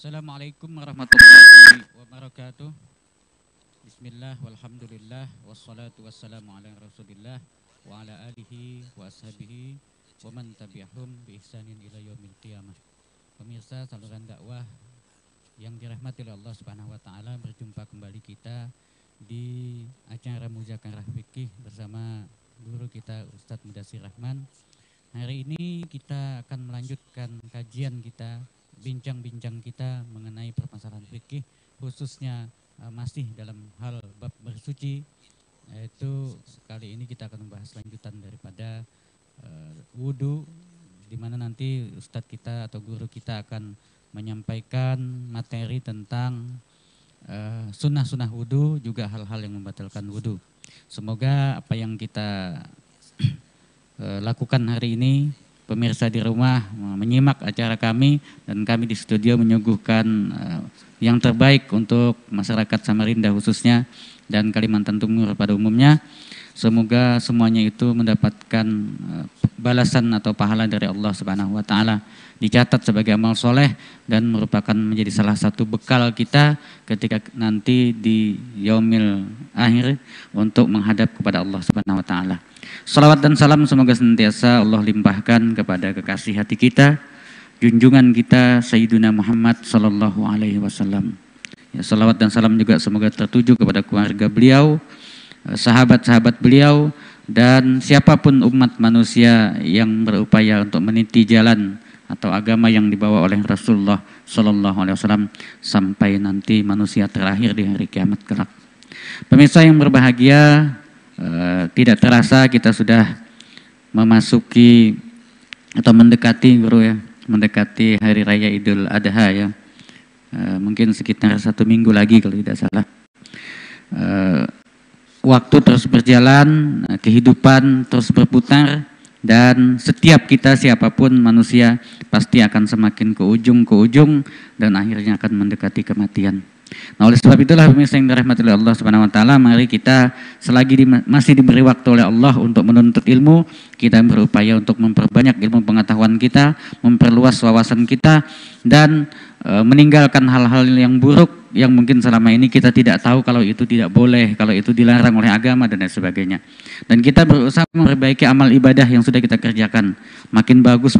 Assalamualaikum warahmatullahi wabarakatuh. Bismillah walhamdulillah wassalatu wassalamu ala rasulillah wa ala alihi wa ashabihi wa man tabi'ahum bi ihsanin ila yaumil qiyamah. Pemirsa saluran dakwah yang dirahmati oleh Allah Subhanahu wa taala, berjumpa kembali kita di acara Muzakarah Fikih bersama guru kita Ustadz Mudatsir Rahman. Hari ini kita akan melanjutkan kajian kita, bincang-bincang kita mengenai permasalahan fikih, khususnya masih dalam hal bab bersuci, yaitu kali ini kita akan membahas lanjutan daripada wudu, di mana nanti ustadz kita atau guru kita akan menyampaikan materi tentang sunnah-sunnah wudu, juga hal-hal yang membatalkan wudu. Semoga apa yang kita lakukan hari ini, pemirsa di rumah menyimak acara kami dan kami di studio menyuguhkan yang terbaik untuk masyarakat Samarinda khususnya dan Kalimantan Timur pada umumnya. Semoga semuanya itu mendapatkan balasan atau pahala dari Allah Subhanahu wa taala, dicatat sebagai amal soleh dan merupakan menjadi salah satu bekal kita ketika nanti di yaumil akhir untuk menghadap kepada Allah Subhanahu wa taala. Salawat dan salam semoga senantiasa Allah limpahkan kepada kekasih hati kita, junjungan kita Sayyiduna Muhammad sallallahu alaihi wasallam. Ya, salawat dan salam juga semoga tertuju kepada keluarga beliau, sahabat-sahabat beliau, dan siapapun umat manusia yang berupaya untuk meniti jalan atau agama yang dibawa oleh Rasulullah sallallahu alaihi wasallam sampai nanti manusia terakhir di hari kiamat kelak. Pemirsa yang berbahagia, tidak terasa kita sudah memasuki atau mendekati mendekati hari raya Idul Adha ya. Mungkin sekitar 1 minggu lagi kalau tidak salah. Waktu terus berjalan, kehidupan terus berputar, dan setiap kita siapapun manusia pasti akan semakin ke ujung dan akhirnya akan mendekati kematian. Nah, oleh sebab itulah pemirsa yang dirahmati oleh Allah Subhanahu wa taala, mari kita selagi masih diberi waktu oleh Allah untuk menuntut ilmu, kita berupaya untuk memperbanyak ilmu pengetahuan kita, memperluas wawasan kita, dan meninggalkan hal-hal yang buruk yang mungkin selama ini kita tidak tahu kalau itu tidak boleh, kalau itu dilarang oleh agama dan lain sebagainya. Dan kita berusaha memperbaiki amal ibadah yang sudah kita kerjakan, makin bagus,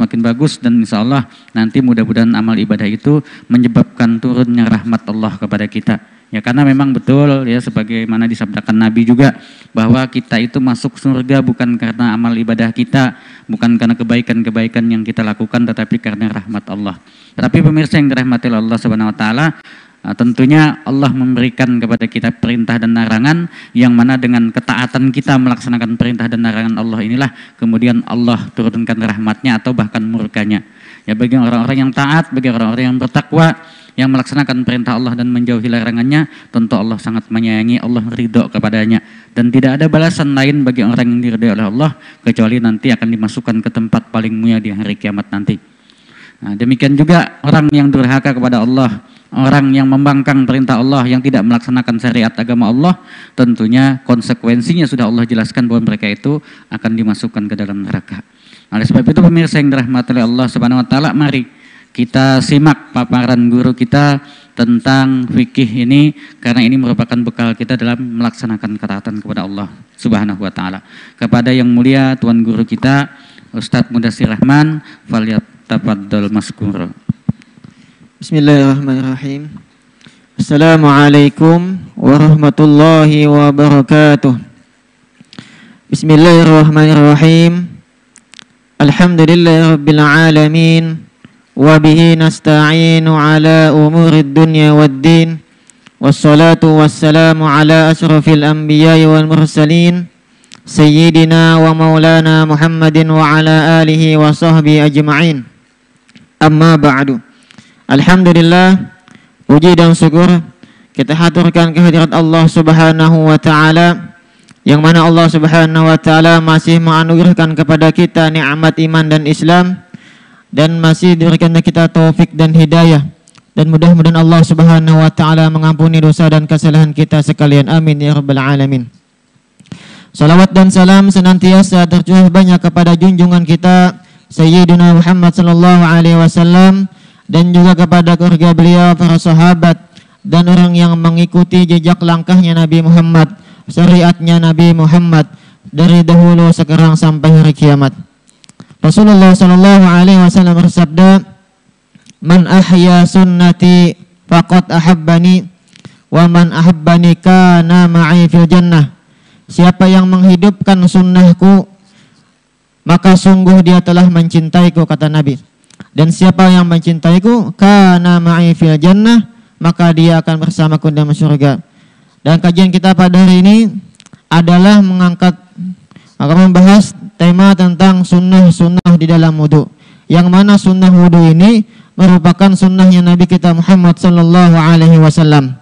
dan insya Allah nanti mudah-mudahan amal ibadah itu menyebabkan turunnya rahmat Allah kepada kita. Ya, karena memang betul ya, sebagaimana disabdakan Nabi juga, bahwa kita itu masuk surga bukan karena amal ibadah kita, bukan karena kebaikan-kebaikan yang kita lakukan, tetapi karena rahmat Allah. Tapi pemirsa yang dirahmati oleh Allah Subhanahu wa taala, tentunya Allah memberikan kepada kita perintah dan larangan, yang mana dengan ketaatan kita melaksanakan perintah dan larangan Allah inilah kemudian Allah turunkan rahmatnya atau bahkan murkanya. Ya, bagi orang-orang yang taat, bagi orang-orang yang bertakwa, yang melaksanakan perintah Allah dan menjauhi larangannya, tentu Allah sangat menyayangi, Allah ridho kepadanya. Dan tidak ada balasan lain bagi orang yang diridhoi oleh Allah kecuali nanti akan dimasukkan ke tempat paling mulia di hari kiamat nanti. Nah, demikian juga orang yang durhaka kepada Allah, orang yang membangkang perintah Allah, yang tidak melaksanakan syariat agama Allah, tentunya konsekuensinya sudah Allah jelaskan bahwa mereka itu akan dimasukkan ke dalam neraka. Oleh sebab itu pemirsa yang dirahmati oleh Allah Subhanahu wa taala, mari kita simak paparan guru kita tentang fikih ini, karena ini merupakan bekal kita dalam melaksanakan ketaatan kepada Allah Subhanahu wa taala. Kepada yang mulia tuan guru kita Ustadz Mudatsir Rahman, falyatafaddal maskur. Bismillahirrahmanirrahim. Assalamualaikum warahmatullahi wabarakatuh. Bismillahirrahmanirrahim. Alhamdulillahirabbil alamin. Wa bihi nasta'inu ala umurid dunya waddin. Wassalatu wassalamu ala asyrafil anbiya'i wal mursalin, sayyidina wa maulana Muhammadin wa ala alihi wa sahbihi ajma'in. Amma ba'du. Alhamdulillah, puji dan syukur kita haturkan kehadirat Allah Subhanahu wa taala, yang mana Allah Subhanahu wa taala masih menganugerahkan kepada kita nikmat iman dan Islam, dan masih diberikan kita taufik dan hidayah, dan mudah-mudahan Allah Subhanahu wa taala mengampuni dosa dan kesalahan kita sekalian, amin ya rabbal alamin. Salawat dan salam senantiasa tercurah banyak kepada junjungan kita Sayyidina Muhammad sallallahu alaihi wasallam, dan juga kepada keluarga beliau, para sahabat, dan orang yang mengikuti jejak langkahnya Nabi Muhammad, syariatnya Nabi Muhammad dari dahulu sekarang sampai hari kiamat. Rasulullah sallallahu alaihi wasallam bersabda, "Man ahya sunnati faqad ahabbani wa man ahabbani kana ma'i fil jannah." Siapa yang menghidupkan sunnahku, maka sungguh dia telah mencintaiku, kata Nabi. Dan siapa yang mencintaiku, kana ma'i fil jannah, maka dia akan bersamaku dalam surga. Dan kajian kita pada hari ini adalah akan membahas tema tentang sunnah-sunnah di dalam wudu. Yang mana sunnah wudu ini merupakan sunnahnya Nabi kita Muhammad sallallahu alaihi wasallam.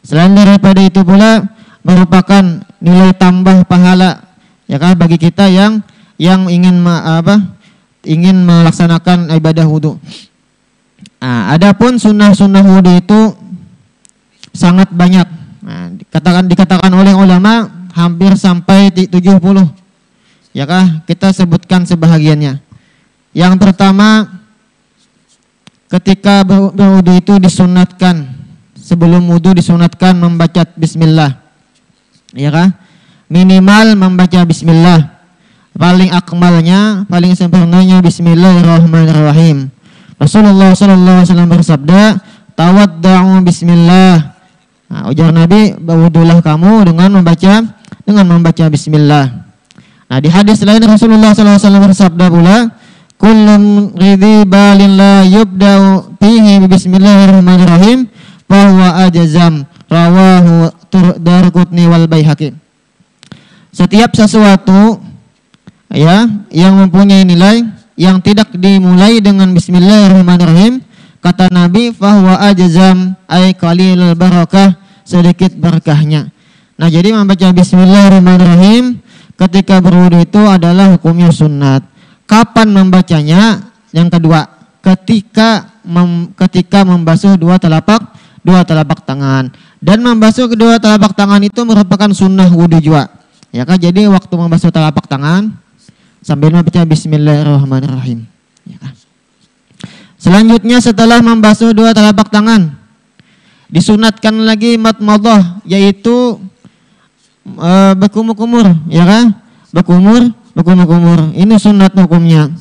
Selain daripada itu pula merupakan nilai tambah pahala ya kan bagi kita yang ingin ingin melaksanakan ibadah wudu. Adapun sunnah-sunnah wudu itu sangat banyak. Dikatakan oleh ulama hampir sampai 70. Ya kah? Kita sebutkan sebahagiannya. Yang pertama, ketika berwudu itu disunatkan, sebelum wudu disunatkan membaca bismillah. Ya kah? Minimal membaca bismillah. Paling akmalnya, paling sempurnanya bismillahirrahmanirrahim. Rasulullah sallallahu alaihi wasallam bersabda, "Tawadda'u bismillah." Ujar Nabi, berwudulah kamu dengan membaca bismillah. Di hadis lain Rasulullah sallallahu alaihi wasallam bersabda pula, "Kullun ridhi balin la yubda'u fihi bismillahirrahmanirrahim fa huwa ajzam." Rawahu Darqutni wal Baihaqi. Setiap sesuatu yang mempunyai nilai yang tidak dimulai dengan bismillahirrahmanirrahim, kata Nabi, fa huwa ajzam, ay qalilul barakah, sedikit berkahnya. Jadi membaca bismillahirrahmanirrahim ketika berwudu itu adalah hukumnya sunat. Kapan membacanya? Yang kedua, ketika membasuh dua telapak tangan. Dan membasuh kedua telapak tangan itu merupakan sunnah wudu juga. Ya kan? Jadi waktu membasuh telapak tangan sambil membaca bismillahirrahmanirrahim. Ya kan? Selanjutnya setelah membasuh dua telapak tangan, disunatkan lagi madmadah, yaitu berkumur-kumur, ya kan? Berkumur. Ini sunat hukumnya.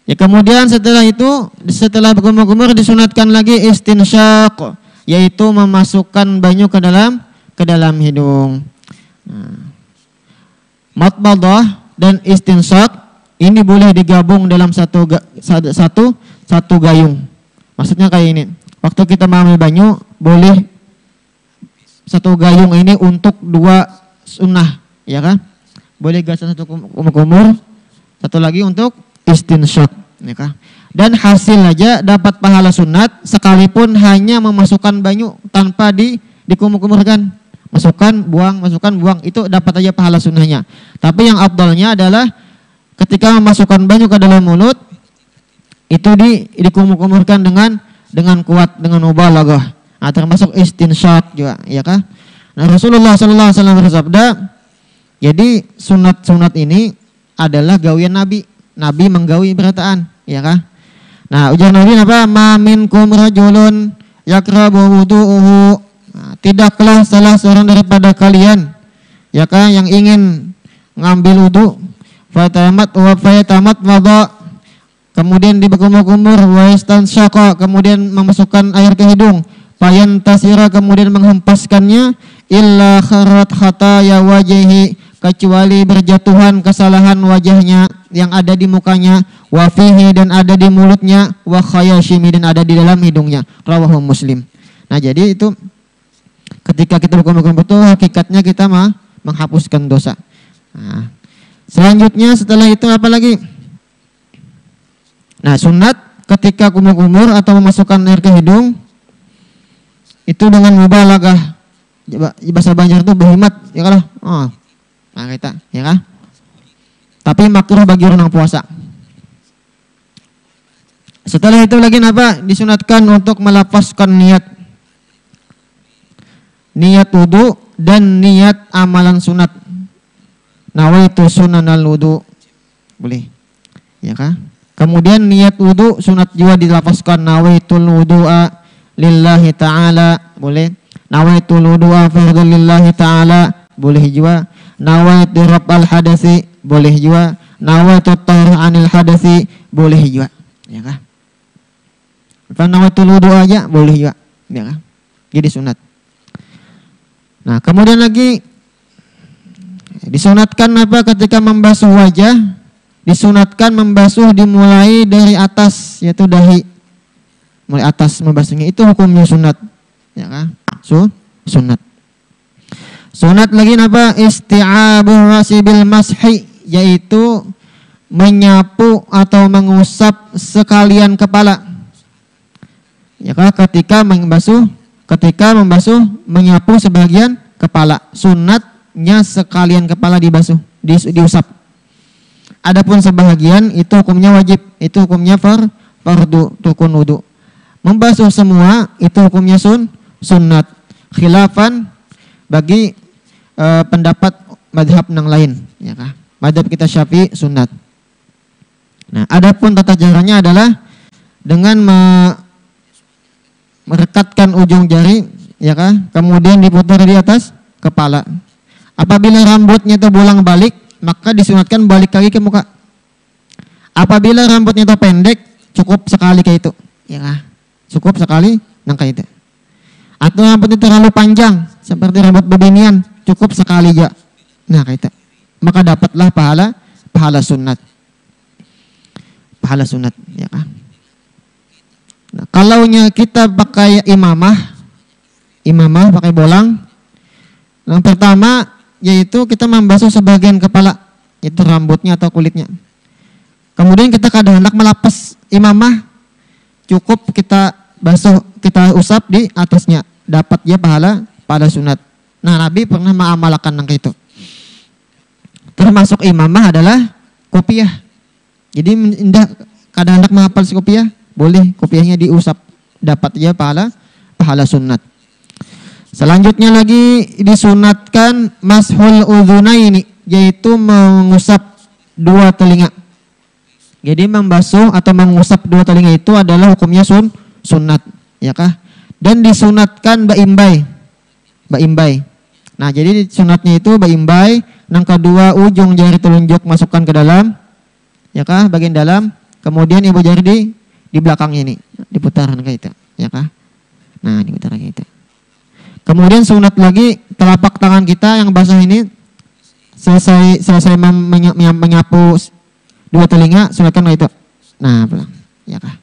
Ya, kemudian setelah berkumur-kumur disunatkan lagi istinsyaq, yaitu memasukkan banyu ke dalam hidung. Madmadah dan istinsyaq ini boleh digabung dalam satu gayung. Maksudnya kayak ini. Waktu kita mengambil banyu, boleh satu gayung ini untuk dua sunnah, ya kan? Boleh gas satu kumur, satu lagi untuk istinsyaq, ya kan? Dan hasil aja dapat pahala sunat sekalipun hanya memasukkan banyu tanpa dikumur-kumurkan. Masukkan, buang, itu dapat aja pahala sunnahnya. Tapi yang afdalnya adalah ketika memasukkan banyu ke dalam mulut itu dikumur-kumurkan dengan kuat, dengan mubalaghah. Termasuk istinsyaq juga, ya kan? Rasulullah sallallahu alaihi wasallam bersabda, jadi sunat-sunat ini adalah gawian Nabi. Nabi menggawi berataan, ya kan? Ujar Nabi apa? Ma minkum rajulun yakrabu wudu'uhu. Tidaklah salah seorang daripada kalian, ya kan, yang ingin ngambil wudu, fayatamat wada, kemudian diberkumur-kumur, wa istansyaqa, kemudian memasukkan air ke hidung, fayantasira, kemudian menghempaskannya, illa kharat khataya wajhi, kecuali berjatuhan kesalahan wajahnya yang ada di mukanya, wa fihi, dan ada di mulutnya, wa khayashimi, dan ada di dalam hidungnya. Rawahu Muslim. Jadi itu ketika kita berkumur-kumur itu hakikatnya kita menghapuskan dosa. Selanjutnya setelah itu apa lagi? Sunat ketika kumur-kumur atau memasukkan air ke hidung itu dengan mubalaghah. Bahasa Banjar itu berhikmat, ya kan? Kita, ya kan? Tapi makruh bagi orang puasa. Setelah itu lagi apa? Disunatkan untuk melafazkan niat wudu dan niat amalan sunat. Nawaitu sunanal wudu. Boleh. Ya kan? Kemudian niat wudu sunat juga dilafazkan nawaitul wudu'a lillahi ta'ala, boleh. Nawaitul wudu'a fardhu lillahi ta'ala, boleh juga. Nawaitu raf'al hadasi, boleh juga. Nawaitu tahur anil hadasi, boleh juga. Ya kah? Kalau nawaitul wudu'a aja boleh juga. Ya kah? Jadi sunat. Nah, kemudian lagi disunatkan apa ketika membasuh wajah? Disunatkan membasuh dimulai dari atas, yaitu dahi. Mulai atas membasuhnya itu hukumnya sunat. Ya kan? Sunat. Sunat lagi apa? Isti'abu wasibil mashi, yaitu menyapu atau mengusap sekalian kepala. Ya kan? Ketika membasuh menyapu sebagian kepala. Sunatnya sekalian kepala dibasuh, diusap. Adapun sebahagian itu hukumnya wajib, itu hukumnya fardu, rukun wudu. Membasuh semua itu hukumnya sunnat. Khilafan bagi pendapat madhab yang lain, ya kah? Madhab kita Syafi'i sunnat. Nah, adapun tata caranya adalah dengan merekatkan ujung jari, ya kah? Kemudian diputar di atas kepala. Apabila rambutnya itu bolak-balik, maka disunatkan balik lagi ke muka. Apabila rambutnya itu pendek, cukup sekali kayak itu. Ya, cukup sekali nang kayak itu. Atau rambutnya terlalu panjang, seperti rambut bebenian, cukup sekali aja. Nah, kayak itu. Maka dapatlah pahala sunat. Pahala sunat, ya kan? Nah, kalaunya kita pakai imamah pakai bolang. Yang pertama yaitu kita membasuh sebagian kepala, itu rambutnya atau kulitnya. Kemudian kita kadang hendak melapas imamah, cukup kita basuh, kita usap di atasnya, dapat dia pahala sunat. Nah, Nabi pernah mengamalkan yang itu. Termasuk imamah adalah kopiah. Jadi kadang hendak menghafal kopiah, boleh kopiahnya diusap, dapat dia pahala sunat. Selanjutnya lagi disunatkan mashul udhunaini, yaitu mengusap dua telinga. Jadi membasuh atau mengusap dua telinga itu adalah hukumnya sunat, ya kah? Dan disunatkan baimbai. Nah, jadi sunatnya itu baimbai, yang kedua ujung jari telunjuk masukkan ke dalam, ya kah? Bagian dalam, kemudian ibu jari di belakangnya ini, diputar kayak itu, ya kah? Nah, diputar kayak itu. Kemudian sunat lagi telapak tangan kita yang basah ini selesai menyapu dua telinga, sunatkan itu. Nah, ya kah?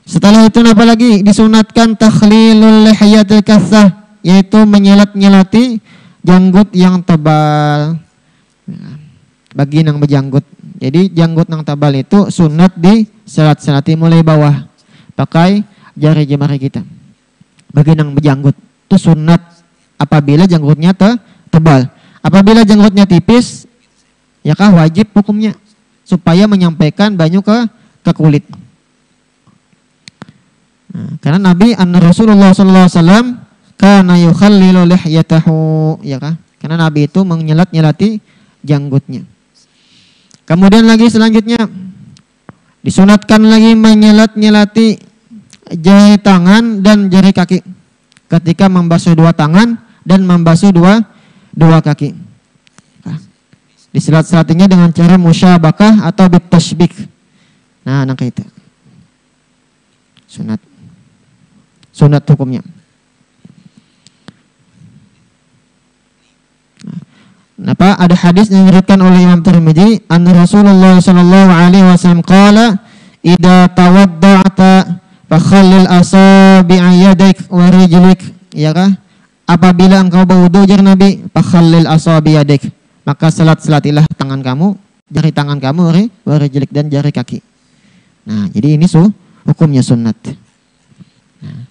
Setelah itu apa lagi? Disunatkan takhlilul lihiyatil katsah, yaitu menyelat-nyelati janggut yang tebal. Bagi yang berjanggut. Jadi janggut yang tebal itu sunat diselat-selati mulai bawah pakai jari-jari kita. Bagi yang berjanggut itu sunat apabila janggutnya tebal. Apabila janggutnya tipis, ya kah wajib hukumnya supaya menyampaikan banyu ke kulit. Nah, karena Nabi Rasulullah SAW kana yukhallilu lihyatahu, ya kah? Karena Nabi itu menyelat-nyelati janggutnya. Kemudian lagi selanjutnya disunatkan lagi menyelat-nyelati jari tangan dan jari kaki ketika membasuh dua tangan dan membasuh dua kaki. Nah, diselat-selatinya dengan cara musyabakah atau bitashbik. Nah, kayak itu. Sunat hukumnya. Kenapa? Ada hadis yang diriwayatkan oleh Imam Tirmidzi, anna Rasulullah sallallahu alaihi wasallam qala, "Idza tawadda'ta fakhallil asabi'a yadaik wa rijlik." Ya kah? Apabila engkau berwudu, jar Nabi, fakhallil asabi'a yadaik. Maka selat-selatilah tangan kamu, jari tangan kamu, wa rijlik, dan jari kaki. Nah, jadi ini hukumnya sunat. Nah.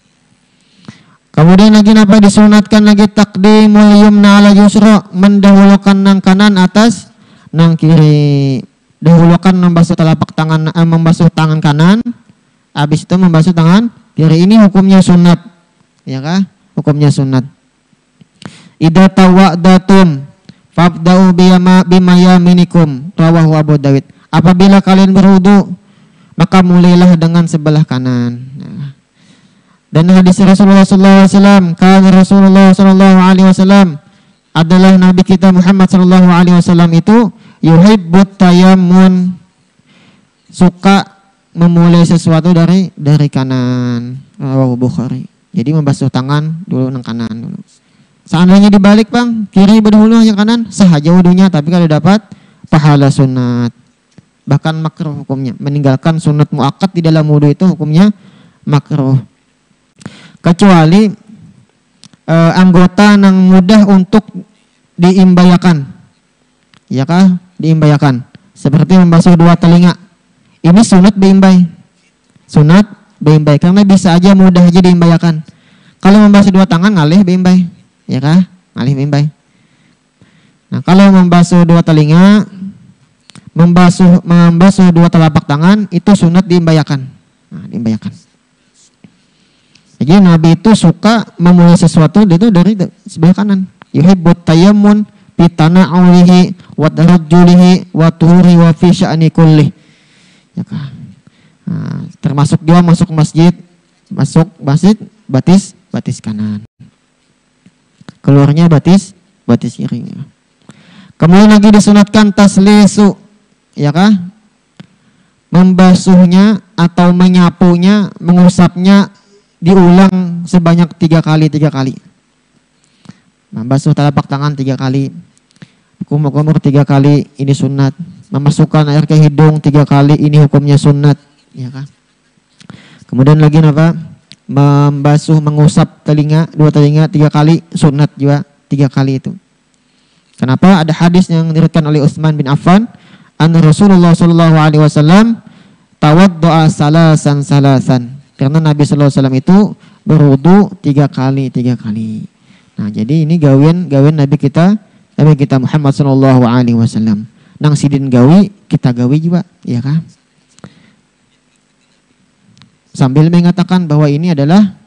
Kemudian lagi apa disunatkan lagi taqdimul yumna ala yusra, mendahulukan nang kanan atas nang kiri. Dahulukan membasuh telapak tangan, membasuh tangan kanan, habis itu membasuh tangan kiri. Ini hukumnya sunat, ya kah? Hukumnya sunat. Idza tawaddatum fabda'u bima yaminikum, rawahu Abu Dawud. Apabila kalian berwudu, maka mulailah dengan sebelah kanan. Nah. Dan hadis Rasulullah SAW, kan Rasulullah SAW adalah Nabi kita Muhammad SAW itu yuhibbut tayammun, suka memulai sesuatu dari kanan. Rawahu Bukhari. Jadi membasuh tangan dulu nang kanan dulu. Seandainya dibalik bang, kiri berdahulu yang kanan, sah aja wudunya, tapi kalau dapat pahala sunat. Bahkan makruh hukumnya. Meninggalkan sunat muakkad di dalam wudu itu hukumnya makruh. Kecuali anggota yang mudah untuk diimbayakan. Ya kah? Diimbayakan. Seperti membasuh dua telinga. Ini sunat beimbay. Sunat beimbay karena bisa aja mudah aja diimbayakan. Kalau membasuh dua tangan ngalih beimbay. Ya kah? Ngalih beimbay. Nah, kalau membasuh dua telinga, membasuh dua telapak tangan itu sunat diimbayakan. Nah, diimbayakan. Jadi Nabi itu suka memulai sesuatu itu dari sebelah kanan. Yuhibbut tayammun bi tana'ulihi wa tarajjulihi wa tuhuri wa fi sya'ni kullih. Ya kah? Nah, termasuk dia masuk masjid batis kanan. Keluarnya batis kiri. Kemudian lagi disunatkan taslisu, ya kah? Membasuhnya atau menyapunya, mengusapnya diulang sebanyak 3 kali. Membasuh telapak tangan 3 kali, kumur 3 kali, ini sunat. Memasukkan air ke hidung 3 kali, ini hukumnya sunat, ya kah? Kemudian lagi apa? Mengusap telinga, 2 telinga 3 kali, sunat juga 3 kali itu. Kenapa? Ada hadis yang diriwayatkan oleh Utsman bin Affan, anna Rasulullah sallallahu alaihi wasallam tawaddo'a salasan. Karena Nabi sallallahu alaihi wasallam itu berwudu 3 kali. Nah, jadi ini gawean Nabi kita Muhammad sallallahu alaihi wasallam. Nang sidin gawi, kita gawi juga, ya kah? Sambil mengatakan bahwa ini adalah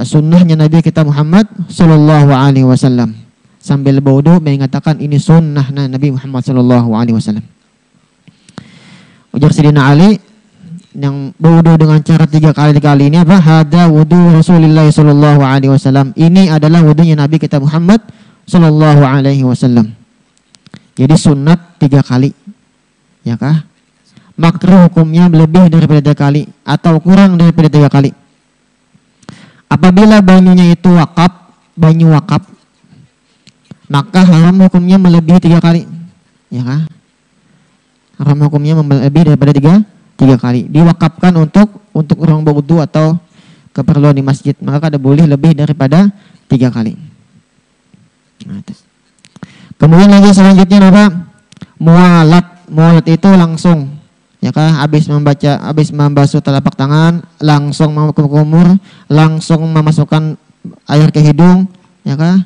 sunnahnya Nabi kita Muhammad sallallahu alaihi wasallam. Sambil berwudu mengatakan ini sunnah Nabi Muhammad sallallahu alaihi wasallam. Ujar Sayyidina Ali yang berwudu dengan cara 3 kali ini apa? Hada wudu Rasulullah sallallahu alaihi wasallam. Ini adalah wudunya Nabi kita Muhammad sallallahu alaihi wasallam. Jadi sunat 3 kali. Ya kah? Makruh hukumnya lebih daripada 3 kali atau kurang daripada 3 kali. Apabila banyunya itu banyu wakaf, maka haram hukumnya melebihi 3 kali. Ya kah? Haram hukumnya melebihi daripada 3 kali. Diwakafkan untuk orang berwudu atau keperluan di masjid, maka ada boleh lebih daripada 3 kali. Nah, kemudian lagi selanjutnya apa? Mualat itu langsung, ya kah? Habis membasuh telapak tangan, langsung kumur, langsung memasukkan air ke hidung, ya kah?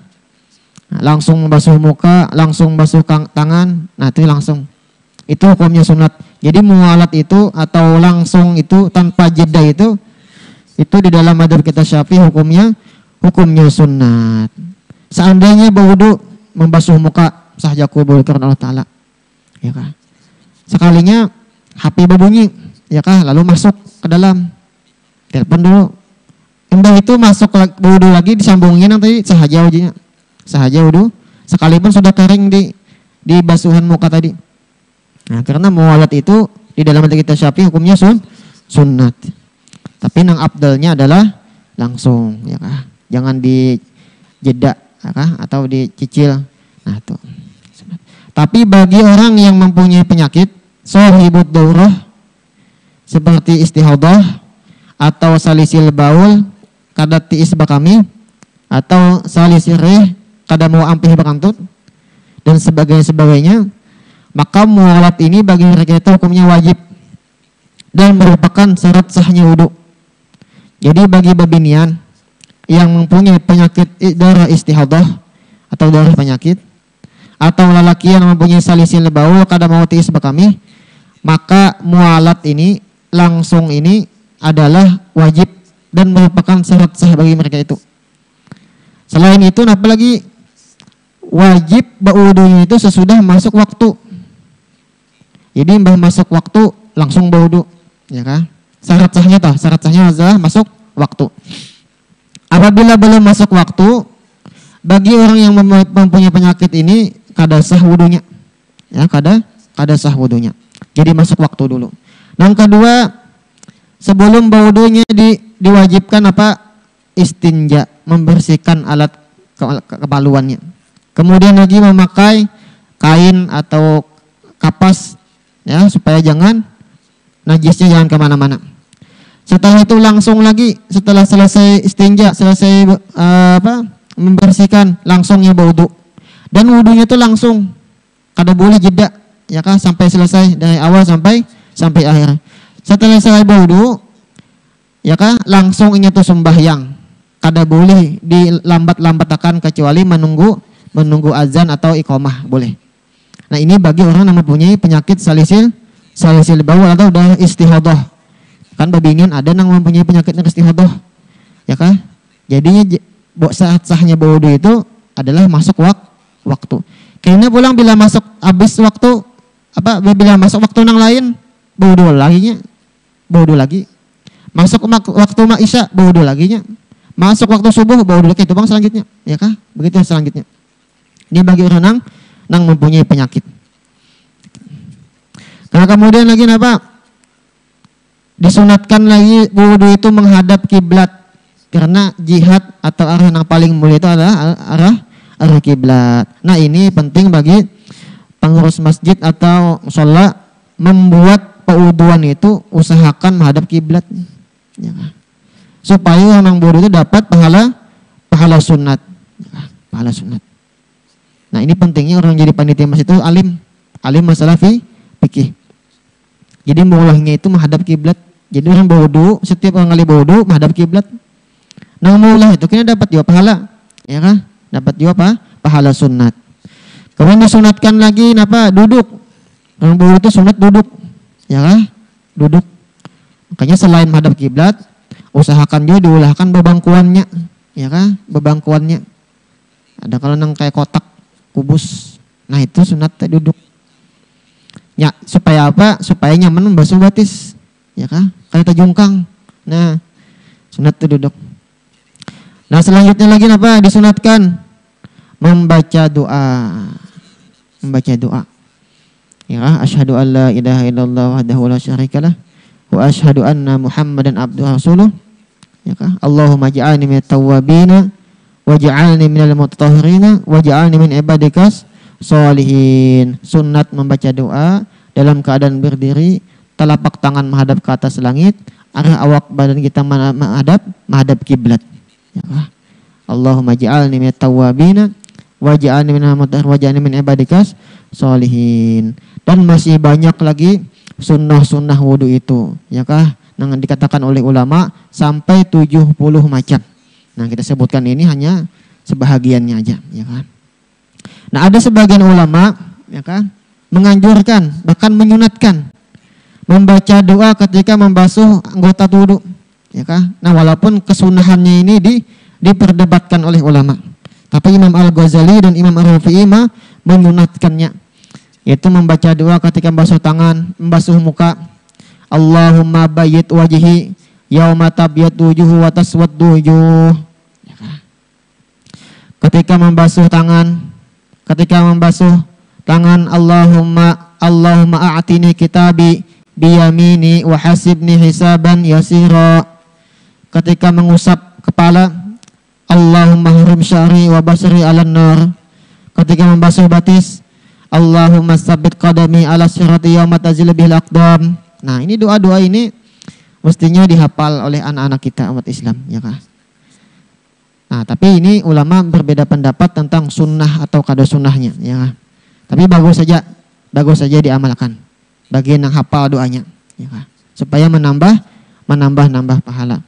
Langsung membasuh muka, langsung membasuh tangan. Nah, itu langsung. Itu hukumnya sunat. Jadi mualat itu atau langsung itu tanpa jeda itu di dalam madzhab kita Syafi'i hukumnya sunat. Seandainya berwudu membasuh muka sah jakubul karena Allah Ta'ala, ya kah? Sekalinya HP berbunyi, ya kah? Lalu masuk ke dalam, telepon dulu. Entah itu masuk wudu lagi disambungin nanti sahaja wudu, sekalipun sudah kering di basuhan muka tadi. Nah, karena mualat itu di dalam madzhab kita Syafi'i hukumnya sunnat. Tapi yang afdalnya adalah langsung, ya kah? Jangan dijeda, ya kah? Atau dicicil. Nah, itu. Tapi bagi orang yang mempunyai penyakit shahibud daurah seperti istihadah atau salisil baul kadati isbakami atau salisil rih kada mau ampih bakantut dan sebagainya, maka mualat ini bagi mereka itu hukumnya wajib dan merupakan syarat sahnya wudu. Jadi bagi babinian yang mempunyai penyakit darah istihadah atau darah penyakit, atau lelaki yang mempunyai salisil baul kada mau tiis bakami, maka mualat ini langsung ini adalah wajib dan merupakan syarat sah bagi mereka itu. Selain itu, apalagi wajib berwudunya itu sesudah masuk waktu. Jadi masuk waktu langsung berwudu. Ya kan? Syarat sahnya adalah masuk waktu. Apabila belum masuk waktu, bagi orang yang mempunyai penyakit ini kada sah wudunya. Ya, kada sah wudunya. Jadi masuk waktu dulu. Yang kedua, sebelum berwudunya diwajibkan apa? Istinja, membersihkan alat kemaluannya. Kemudian lagi memakai kain atau kapas ya supaya jangan najisnya jangan kemana-mana. Setelah itu langsung lagi setelah selesai istinja, selesai membersihkan, langsungnya berwudu. Dan wudunya itu langsung, kada boleh jeda ya kan sampai selesai dari awal sampai akhir. Setelah selesai berwudu ya kan langsung ini tuh sembahyang. Kada boleh dilambat-lambatakan kecuali menunggu azan atau iqamah boleh. Nah, ini bagi orang yang mempunyai penyakit salisil baul atau udah istihadah. Kan babingin ada yang mempunyai penyakit istihadah. Ya kan? Jadinya saat sahnya berwudu itu adalah masuk waktu. Kayaknya pulang bila masuk habis waktu bila masuk waktu yang lain berwudu lagi. Masuk waktu isya berwudu laginya. Masuk waktu subuh berwudu lagi itu bang selanjutnya, ya kah? Begitu selanjutnya. Ini bagi orang yang mempunyai penyakit. Nah, kemudian lagi apa? Disunatkan lagi wudu itu menghadap kiblat karena jihad atau arah yang paling mulia itu adalah arah kiblat. Nah, ini penting bagi pengurus masjid atau sholat membuat pewuduan itu usahakan menghadap kiblat, ya, supaya orang wudu itu dapat pahala sunat, pahala sunat. Nah, ini pentingnya orang jadi panitia masjid itu alim masalah fikih. Jadi mulahnya itu menghadap kiblat. Jadi orang berwudu, setiap orang kali berwudu menghadap kiblat. Nah, mulah itu kena dapat juga pahala, ya kan? Dapat juga pahala sunat. Kemudian disunatkan lagi duduk. Orang berwudu itu sunat duduk, ya kan? Duduk. Makanya selain menghadap kiblat, usahakan juga diulahkan bebangkuannya, ya kan? Bebangkuannya. Ada kalau nang kayak kotak kubus. Nah, itu sunat duduk. Ya, supaya apa? Supaya nyaman membasuh batis. Ya kan? Kayak tajungkang. Nah, sunat itu duduk. Nah, selanjutnya lagi disunatkan membaca doa. Membaca doa. Ya, asyhadu an la ilaha illallah wahdahu la syarikalah wa asyhadu anna Muhammadan abduhu rasuluh. Ya kan? Allahumma ja'alni minat tawwabina waj'alni minal mutatahhirina waj'alni min ibadikas sholihin. Sunat membaca doa dalam keadaan berdiri, telapak tangan menghadap ke atas langit, arah awak badan kita menghadap kiblat. Ya. Allahumma ja'alni minat tawwabina waj'alni minal mutatahhirin waj'alni min ibadikas sholihin. Dan masih banyak lagi sunnah-sunnah wudu itu, ya kah? Yang dikatakan oleh ulama sampai 70 macam. Nah, kita sebutkan ini hanya sebahagiannya aja, ya kan? Nah, ada sebagian ulama, ya kan, menganjurkan bahkan menyunatkan membaca doa ketika membasuh anggota wudu, ya kan? Nah, walaupun kesunahannya ini diperdebatkan oleh ulama, tapi Imam Al-Ghazali dan Imam Ar-Rafi'i menyunatkannya, yaitu membaca doa ketika membasuh tangan, membasuh muka. Allahumma bayyid wajhi yauma tabyaddu wujuhu wa taswaddu wujuh. Ketika membasuh tangan, Allahumma a'tini kitabi biyamini wa hasibni hisaban yasira. Ketika mengusap kepala, Allahumma harim sya'ri wa basri 'alan nar. Ketika membasuh batis, Allahumma tsabbit qadami 'ala sirati yauma tazilu bihil aqdam. Nah, ini doa-doa ini mestinya dihafal oleh anak-anak kita umat Islam, ya kan? Nah, tapi ini ulama berbeda pendapat tentang sunnah atau kada sunnahnya, ya. Tapi bagus saja diamalkan. Bagian yang hafal doanya, ya, supaya menambah pahala.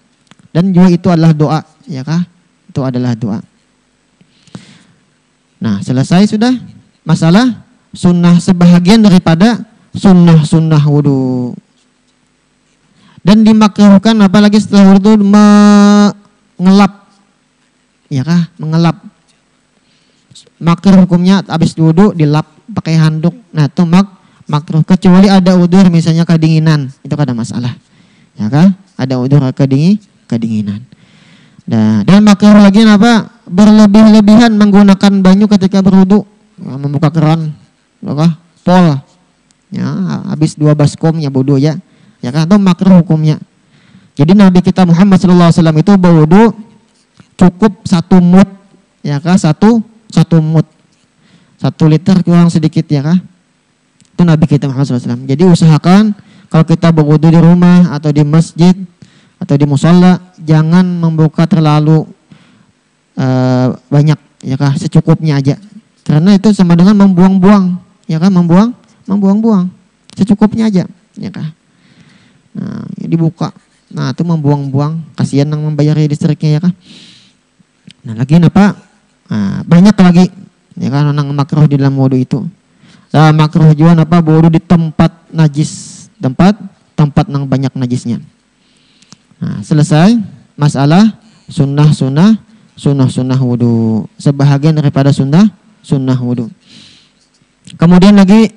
Dan juga itu adalah doa, ya kah? Itu adalah doa. Nah, selesai sudah masalah sunnah, sebahagian daripada sunnah wudu. Dan dimakruhkan apalagi setelah wudu mengelap, ya kah? Mengelap. Makruh hukumnya habis wudu dilap pakai handuk. Nah, itu makruh kecuali ada udzur misalnya kedinginan, itu kada masalah. Ya kan? Ada udzur kedinginan. Dan makruh lagi apa? Berlebih-lebihan menggunakan banyu ketika berwudu. Ya, membuka keran, pol. Ya, habis 2 baskom ya wudu ya. Ya kan? Itu makruh hukumnya. Jadi Nabi kita Muhammad SAW itu berwudu cukup 1 mud. Ya kan? 1 mud. 1 liter kurang sedikit ya kan? Itu Nabi kita Muhammad SAW. Jadi usahakan kalau kita berwudu di rumah atau di masjid atau di musholla, jangan membuka terlalu banyak, ya kah, secukupnya aja. Karena itu sama dengan membuang-buang, ya kan, membuang-buang, secukupnya aja, ya kah. Nah, dibuka, nah itu membuang-buang, kasihan yang membayar listriknya, ya kah. Nah lagi apa? Nah, banyak lagi, ya kan, nang makruh di dalam wudu itu. Nah, makruh juga apa? Wudu di tempat najis, tempat nang banyak najisnya. Nah, selesai masalah sunnah wudu. Sebahagian daripada sunnah wudu. Kemudian lagi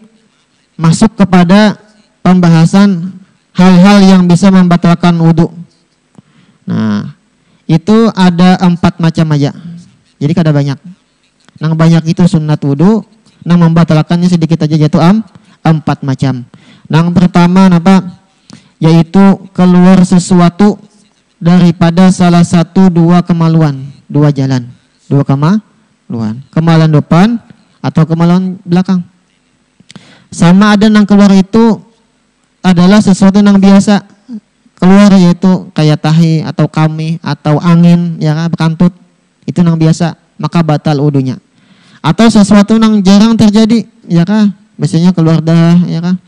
masuk kepada pembahasan hal-hal yang bisa membatalkan wudu. Nah, itu ada 4 macam aja. Jadi kada banyak. Nang banyak itu sunnat wudu, nang membatalkannya sedikit aja yaitu 4 macam. Nang pertama apa? Yaitu keluar sesuatu daripada salah satu 2 kemaluan, 2 jalan, 2 kemaluan, kemaluan depan atau kemaluan belakang. Sama ada nang keluar itu adalah sesuatu yang biasa keluar, yaitu kayak tahi atau kami atau angin, ya kan, bekantut, itu nang biasa, maka batal wudunya. Atau sesuatu yang jarang terjadi, ya kan, biasanya keluar darah, ya kan,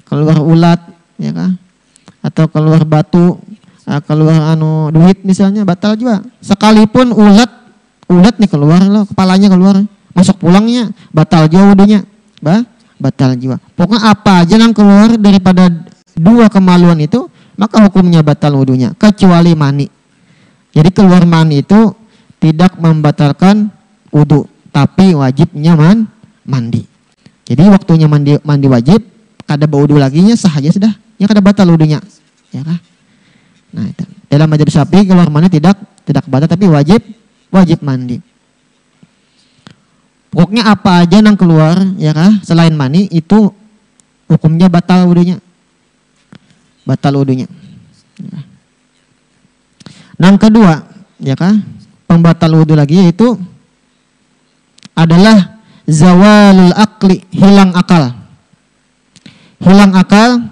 keluar ulat, ya kan, atau keluar batu, keluar duit misalnya, batal juga. Sekalipun ulat nih keluar loh, kepalanya keluar, masuk pulangnya, batal juga wudunya, batal juga. Pokoknya apa aja yang keluar daripada 2 kemaluan itu, maka hukumnya batal wudunya, kecuali mani. Jadi keluar mani itu tidak membatalkan wudu, tapi wajibnya mandi. Jadi waktunya mandi wajib, kada berwudu laginya sah aja sudah, ya kada batal wudunya, ya kan? Nah, itu. Dalam mazhab Syafi'i keluar mani tidak batal, tapi wajib mandi. Pokoknya apa aja yang keluar, ya kah, selain mani itu hukumnya batal wudunya. Batal wudunya. Ya. Yang kedua, ya kah, pembatal wudu lagi yaitu adalah zawalul aqli, hilang akal. Hilang akal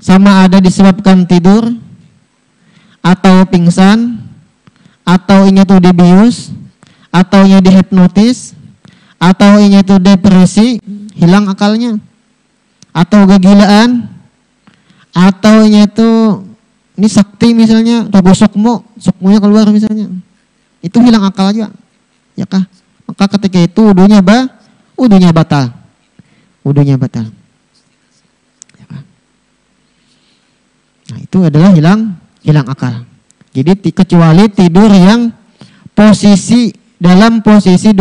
sama ada disebabkan tidur atau pingsan, atau ini tuh dibius, atau ini dihipnotis, atau ini tuh depresi, hilang akalnya, atau kegilaan, atau ini tuh ini sakti misalnya, atau sukmunya keluar misalnya, itu hilang akal aja, ya kah? Maka ketika itu wudunya batal, ya kah? Nah itu adalah hilang akal. Jadi kecuali tidur yang dalam posisi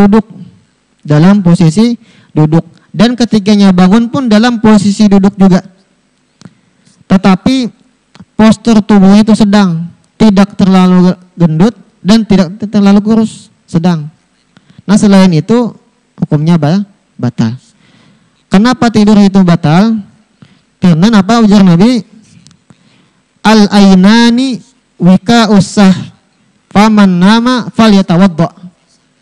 duduk, dan ketiganya bangun pun dalam posisi duduk juga. Tetapi postur tubuhnya itu sedang, tidak terlalu gendut dan tidak terlalu kurus, sedang. Nah selain itu hukumnya batal. Kenapa tidur itu batal? Karena apa ujar Nabi? Al-ainani wika usah faman nama falyatawadda.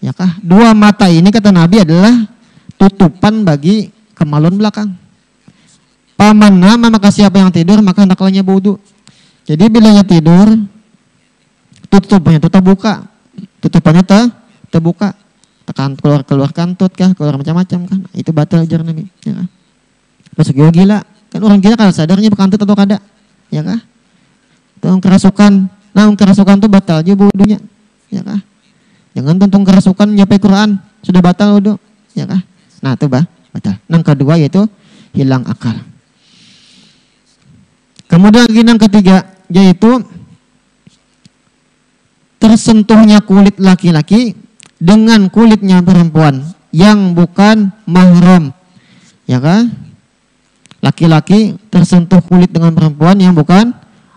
Ya kah? 2 mata ini kata Nabi adalah tutupan bagi kemaluan belakang. Paman nama, maka siapa yang tidur maka hendaknya wudu. Jadi bilanya tidur tutupannya terbuka, tutupannya terbuka, tekan keluar kantut kah, keluar macam-macam kah, nah, itu batal ujar Nabi, ya kah? Masuk gila kan, orang gila kalau sadarnya bekantut atau kada, ya kah? Kerasukan, nah kerasukan tuh batal aja wudunya, ya kah? Jangan tuntung kerasukan nyampe Quran sudah batal wudu, ya kah? Nah itu batal. Yang kedua yaitu hilang akal. Kemudian yang ketiga yaitu tersentuhnya kulit laki-laki dengan kulitnya perempuan yang bukan mahram, ya kah? Laki-laki tersentuh kulit dengan perempuan yang bukan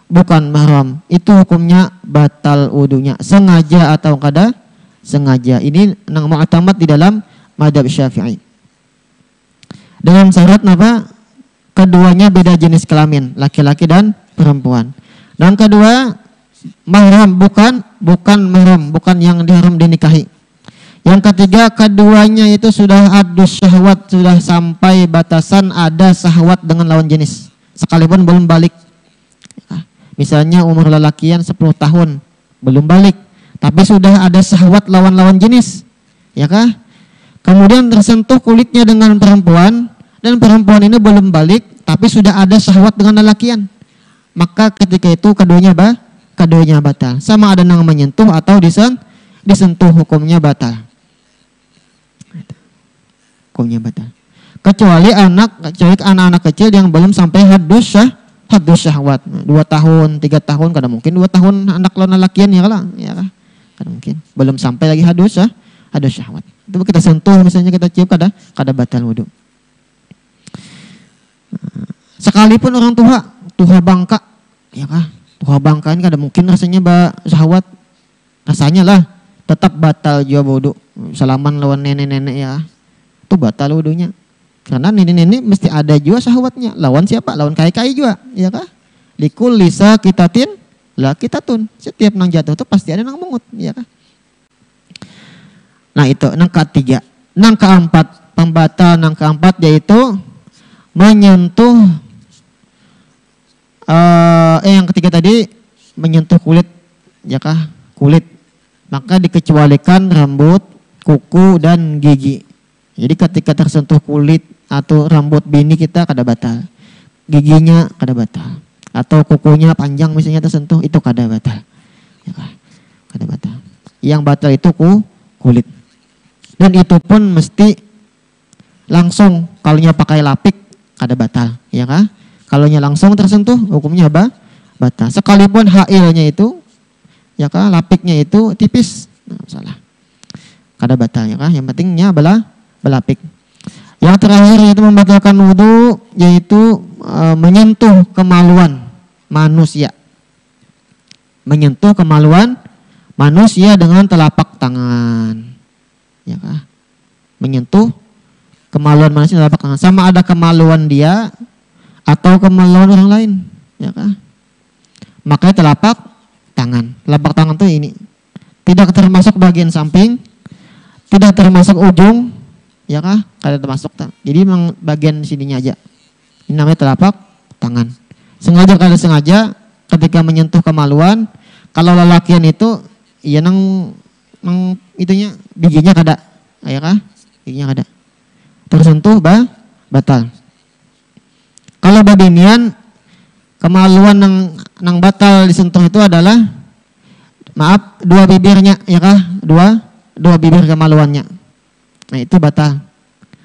bukan mahram, itu hukumnya batal wudunya, sengaja atau kada sengaja. Ini nang mu'tamad di dalam mazhab Syafi'i. Dengan syarat apa? Keduanya beda jenis kelamin, laki-laki dan perempuan. Dan kedua, mahram bukan mahram, bukan yang diharam dinikahi. Yang ketiga, keduanya itu sudah adus syahwat, sudah sampai batasan ada syahwat dengan lawan jenis, sekalipun belum balik. Misalnya umur lelakian 10 tahun, belum balik, tapi sudah ada syahwat lawan-lawan jenis, ya kah? Kemudian tersentuh kulitnya dengan perempuan, dan perempuan ini belum balik, tapi sudah ada syahwat dengan lelakian. Maka ketika itu keduanya batal. Sama ada nang menyentuh atau disentuh, hukumnya batal. Hukumnya batal. Kecuali anak-anak kecil yang belum sampai hadus syahwat. 2 tahun, 3 tahun, kadang mungkin 2 tahun anak lelakian ya lah, ya kan? Kadang mungkin belum sampai lagi hadus syahwat. Itu kita sentuh, misalnya kita cium, kada batal wudu. Sekalipun orang tua bangka, ya kah? Tua bangka ini kada mungkin rasanya syahwat, rasanya lah tetap batal juga wudu. Salaman lawan nenek-nenek ya, itu batal wudunya. Karena nenek-nenek mesti ada juga syahwatnya. Lawan siapa? Lawan kai-kai juga, ya kah? Likul lisa kitatin lah kitatun. Setiap nang jatuh itu pasti ada nang mengut, ya kah? Nah itu nang ketiga. Nang keempat, pembatal nang keempat yaitu menyentuh yang ketiga tadi menyentuh kulit, ya kah? Kulit. Maka dikecualikan rambut, kuku dan gigi. Jadi ketika tersentuh kulit atau rambut bini kita kada batal, giginya kada batal, atau kukunya panjang misalnya tersentuh, itu kada batal, ya kah? Kada batal. Yang batal itu kulit, dan itu pun mesti langsung. Kalaunya pakai lapik kada batal, ya kah? Kalaunya langsung tersentuh, hukumnya batal. Sekalipun hailnya itu, ya kah, lapiknya itu tipis, nah, salah, kada batal, ya kah? Yang pentingnya belapik. Yang terakhir yaitu membatalkan wudu, yaitu menyentuh kemaluan manusia. Menyentuh kemaluan manusia dengan telapak tangan, ya kah? Menyentuh kemaluan manusia dengan telapak tangan, sama ada kemaluan dia atau kemaluan orang lain, ya kah? Makanya telapak tangan. Telapak tangan itu ini tidak termasuk bagian samping, tidak termasuk ujung, ya kah? Kada termasuk. Jadi memang bagian sininya aja. Ini namanya telapak tangan. Sengaja kada sengaja ketika menyentuh kemaluan, kalau lelakian itu ya nang itunya bijinya kada, ya kah? Bijinya kada. Tersentuh batal. Kalau babinian, kemaluan nang batal disentuh itu adalah dua bibirnya, ya kah? Dua bibir kemaluannya. Nah itu batal.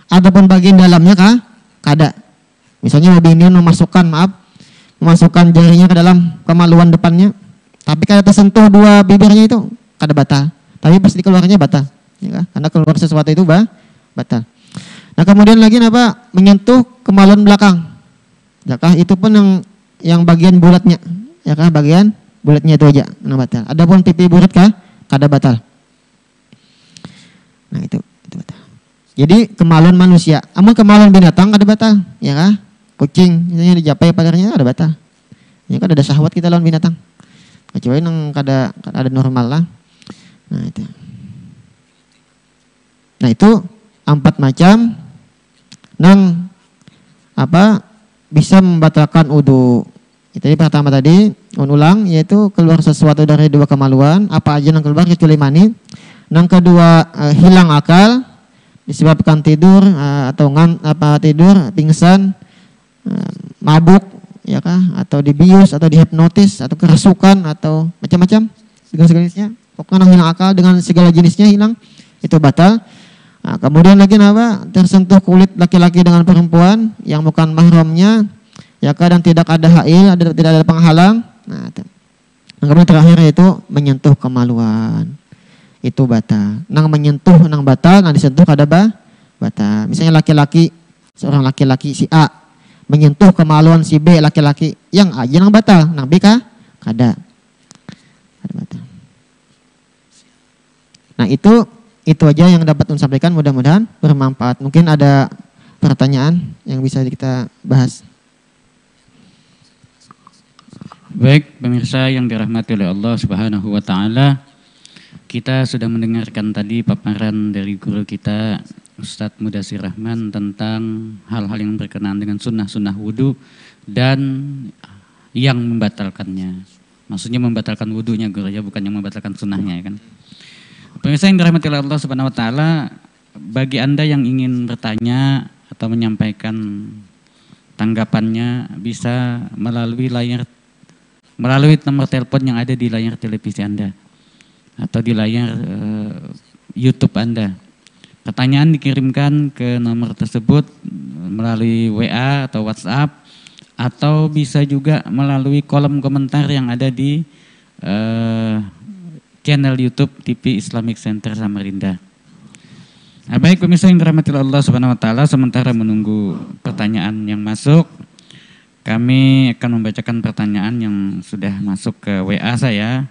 Adapun bagian dalamnya kah? Kada. Misalnya babinian memasukkan jarinya ke dalam kemaluan depannya, tapi kada tersentuh dua bibirnya itu, kada batal. Tapi pasti keluarnya batal, ya kah? Karena keluar sesuatu itu batal. Nah kemudian lagi apa? Menyentuh kemaluan belakang, ya kah? Itu pun yang bagian bulatnya, ya kah? Bagian bulatnya itu aja yang batal. Adapun pipi bulat kah? Kada batal. Nah itu batal. Jadi kemaluan manusia, amun kemaluan binatang kada batal, ya kah? Kucing misalnya dijapai pagarnya kada batal. Ya kada ada syahwat kita lawan binatang. Kecuali nang kada ada normal lah. Nah itu. Nah itu 4 macam nang bisa membatalkan wudu. Jadi pertama tadi ulang yaitu keluar sesuatu dari dua kemaluan, apa aja yang keluar kecuali mani. Yang kedua hilang akal disebabkan tidur atau tidur, pingsan, mabuk, ya kah? Atau dibius atau dihipnotis atau kerasukan atau macam-macam segala jenisnya. Pokoknya hilang akal dengan segala jenisnya hilang, itu batal. Nah, kemudian lagi tersentuh kulit laki-laki dengan perempuan yang bukan mahramnya, ya kah? Dan tidak ada hail, tidak ada penghalang. Nah, kemudian terakhir yaitu menyentuh kemaluan, itu batal. Nang menyentuh nang batal, nang disentuh kada batal. Misalnya seorang laki-laki si A menyentuh kemaluan si B laki-laki, yang A aja nang batal, nang B kah Kada batal. Nah, itu aja yang dapat Undang sampaikan, mudah-mudahan bermanfaat. Mungkin ada pertanyaan yang bisa kita bahas. Baik, pemirsa yang dirahmati oleh Allah Subhanahu wa taala, kita sudah mendengarkan tadi paparan dari guru kita Ustadz Mudasir Rahman tentang hal-hal yang berkenaan dengan sunnah-sunnah wudhu dan yang membatalkannya. Maksudnya membatalkan wudhunya guru ya, bukan yang membatalkan sunnahnya ya kan. Pemirsa yang dirahmati oleh Allah Subhanahu wa taala, bagi Anda yang ingin bertanya atau menyampaikan tanggapannya bisa melalui nomor telepon yang ada di layar televisi Anda atau di layar YouTube Anda. Pertanyaan dikirimkan ke nomor tersebut melalui WA atau WhatsApp, atau bisa juga melalui kolom komentar yang ada di channel YouTube TV Islamic Center Samarinda. Nah, baik pemirsa yang dirahmati Allah Subhanahu wa taala, sementara menunggu pertanyaan yang masuk, kami akan membacakan pertanyaan yang sudah masuk ke WA saya